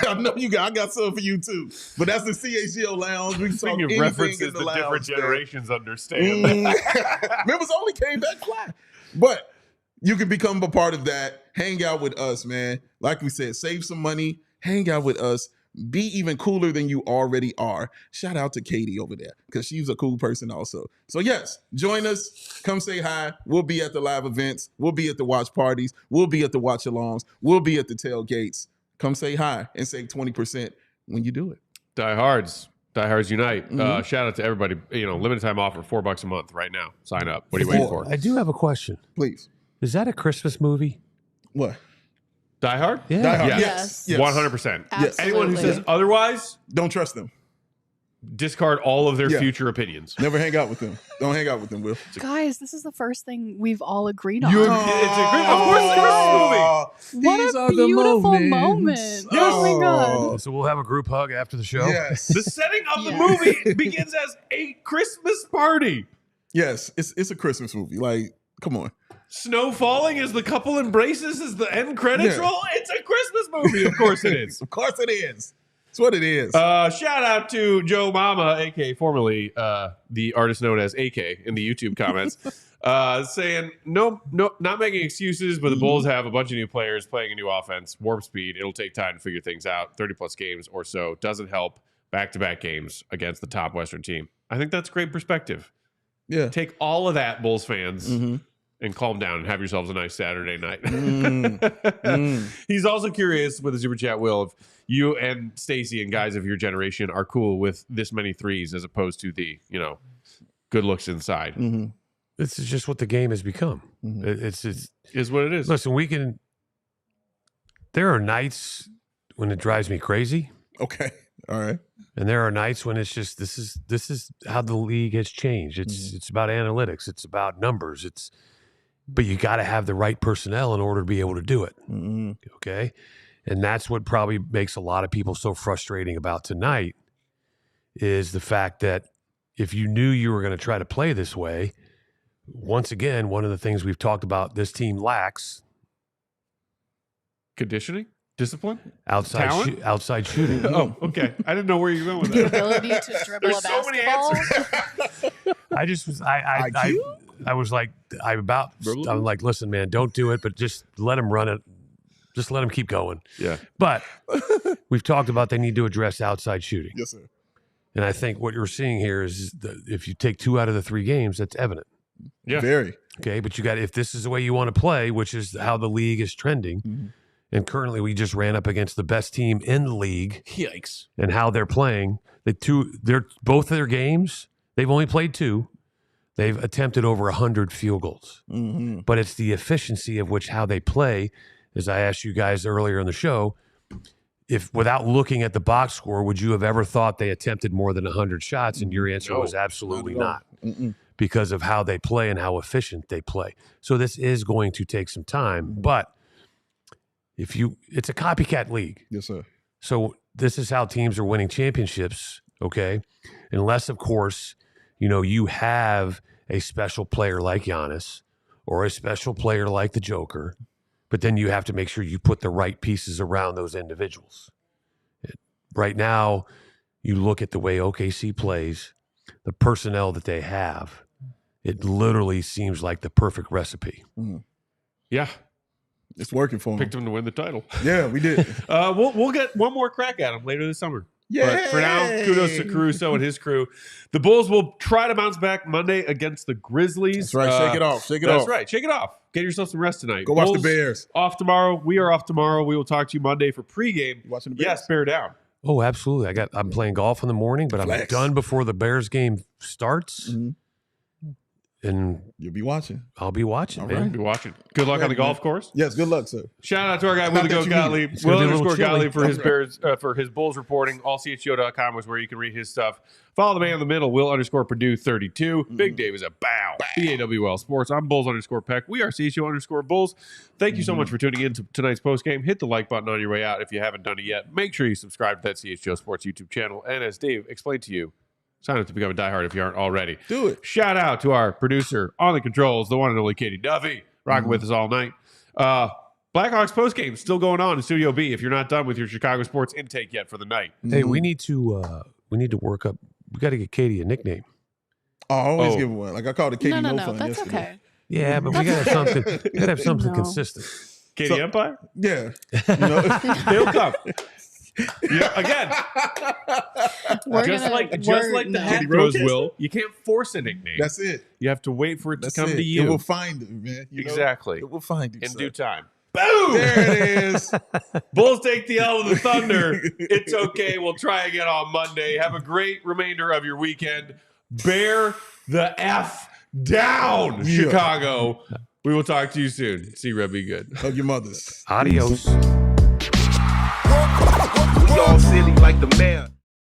I know you got. I got some for you, too. But that's the CHGO Lounge. We can talk Speaking of anything references in the that lounge, different man. generations understand. Members only came back fly. But you can become a part of that. Hang out with us, man. Like we said, save some money. Hang out with us. Be even cooler than you already are. Shout out to Katie over there because she's a cool person also. So yes, join us. Come say hi. We'll be at the live events. We'll be at the watch parties. We'll be at the watch alongs. We'll be at the tailgates. Come say hi and save 20% when you do it. Diehards unite. Shout out to everybody. Limited time offer, $4 a month right now. Sign up. What are you waiting for? I do have a question. Please. Is that a Christmas movie? What? Die Hard? Yeah. Die Hard. Yes. Yes. 100%. Absolutely. Anyone who says otherwise, Don't trust them. discard all of their future opinions. Never hang out with them. Don't hang out with them, Will. Guys, this is the first thing we've all agreed on. It's a great, of course, it's a Christmas movie. What a beautiful moment. Oh my God. So we'll have a group hug after the show. Yes. The setting of the movie begins as a Christmas party. Yes, it's a Christmas movie. Like, come on. Snow falling as the couple embraces as the end credits roll. It's a Christmas movie. Of course it is. Of course it is. It's what it is. Shout out to Joe Mama, aka formerly the artist known as AK in the YouTube comments, saying no, not making excuses, but the Bulls have a bunch of new players playing a new offense, warp speed. It'll take time to figure things out. 30+ games or so doesn't help. Back-to-back games against the top Western team. I think that's great perspective. Yeah. Take all of that, Bulls fans. And calm down and have yourselves a nice Saturday night. He's also curious with the super chat, Will, if you and Stacy and guys of your generation are cool with this many threes as opposed to the, good looks inside. This is just what the game has become. It's is what it is. Listen, there are nights when it drives me crazy. Okay. All right. And there are nights when it's just this is how the league has changed. It's about analytics. It's about numbers. But you got to have the right personnel in order to be able to do it. Okay. And that's what probably makes a lot of people so frustrating about tonight is the fact that if you knew you were going to try to play this way, once again, one of the things we've talked about this team lacks. Conditioning? Discipline? Outside shooting. Oh, okay. I didn't know where you're going with The that. ability to dribble There's a so many basketball. I was like, I'm like, listen, man, don't do it, but just let him run it. Just let him keep going. Yeah. But we've talked about they need to address outside shooting. Yes, sir. And I think what you're seeing here is that if you take 2 out of the 3 games, that's evident. Yeah. Very. Okay. But if this is the way you want to play, which is how the league is trending, and currently we just ran up against the best team in the league. Yikes. And how they're playing. Both of their games, they've only played 2. They've attempted over 100 field goals. But it's the efficiency of how they play. As I asked you guys earlier in the show, if without looking at the box score, would you have ever thought they attempted more than 100 shots? And your answer was absolutely not. Because of how they play and how efficient they play. So this is going to take some time. But it's a copycat league. Yes, sir. So this is how teams are winning championships, okay? Unless, of course, you have a special player like Giannis or a special player like the Joker, but then you have to make sure you put the right pieces around those individuals. Right now, you look at the way OKC plays, the personnel that they have, it literally seems like the perfect recipe. Yeah. It's working for him. Picked him to win the title. Yeah, we did. We'll get one more crack at him later this summer. Yeah. But for now, kudos to Caruso and his crew. The Bulls will try to bounce back Monday against the Grizzlies. That's right. Shake it off. That's right. Shake it off. Get yourself some rest tonight. Go watch Bulls the Bears. Off tomorrow. We are off tomorrow. We will talk to you Monday for pregame. You watching the Bears? Yes, bear down. Oh, absolutely. I'm playing golf in the morning, but I'm done before the Bears game starts. And you'll be watching. I'll be watching, All man. right. Be watching. Good luck on the golf course. Yes, good luck, sir. Shout out to our guy Will the Goat Gottlieb. Will _ Gottlieb for his Bears for his Bulls reporting. AllCHGO.com is where you can read his stuff. Follow the man in the middle, Will _ Perdue 32. Big Dave is a bow. BAWL Sports. I'm Bulls _ Peck. We are CHGO _ Bulls. Thank you so much for tuning in to tonight's postgame. Hit the like button on your way out if you haven't done it yet. Make sure you subscribe to that CHGO Sports YouTube channel. And as Dave explained to you, sign up to become a diehard if you aren't already. Do it. Shout out to our producer on the controls, the one and only Katie Duffy, rocking with us all night. Blackhawks postgame still going on in Studio B if you're not done with your Chicago sports intake yet for the night. Hey, we need to work up. We got to get Katie a nickname. I always give one. Like I called it Katie No, Fun that's yesterday. okay. Yeah, but we got to have something. We got to have something consistent. Katie Empire? Yeah. They'll come. Yeah, again, just like the hat throws, Will, you can't force a nickname. That's it. You have to wait for it to come to It you. will find it, man. Exactly. It will find it in sir. due time. Boom! There it is. Bulls take the L of the Thunder. It's okay. We'll try again on Monday. Have a great remainder of your weekend. Bear the F down, Chicago. We will talk to you soon. See Red, be good. Hug your mothers. Adios. We all silly like the mayor.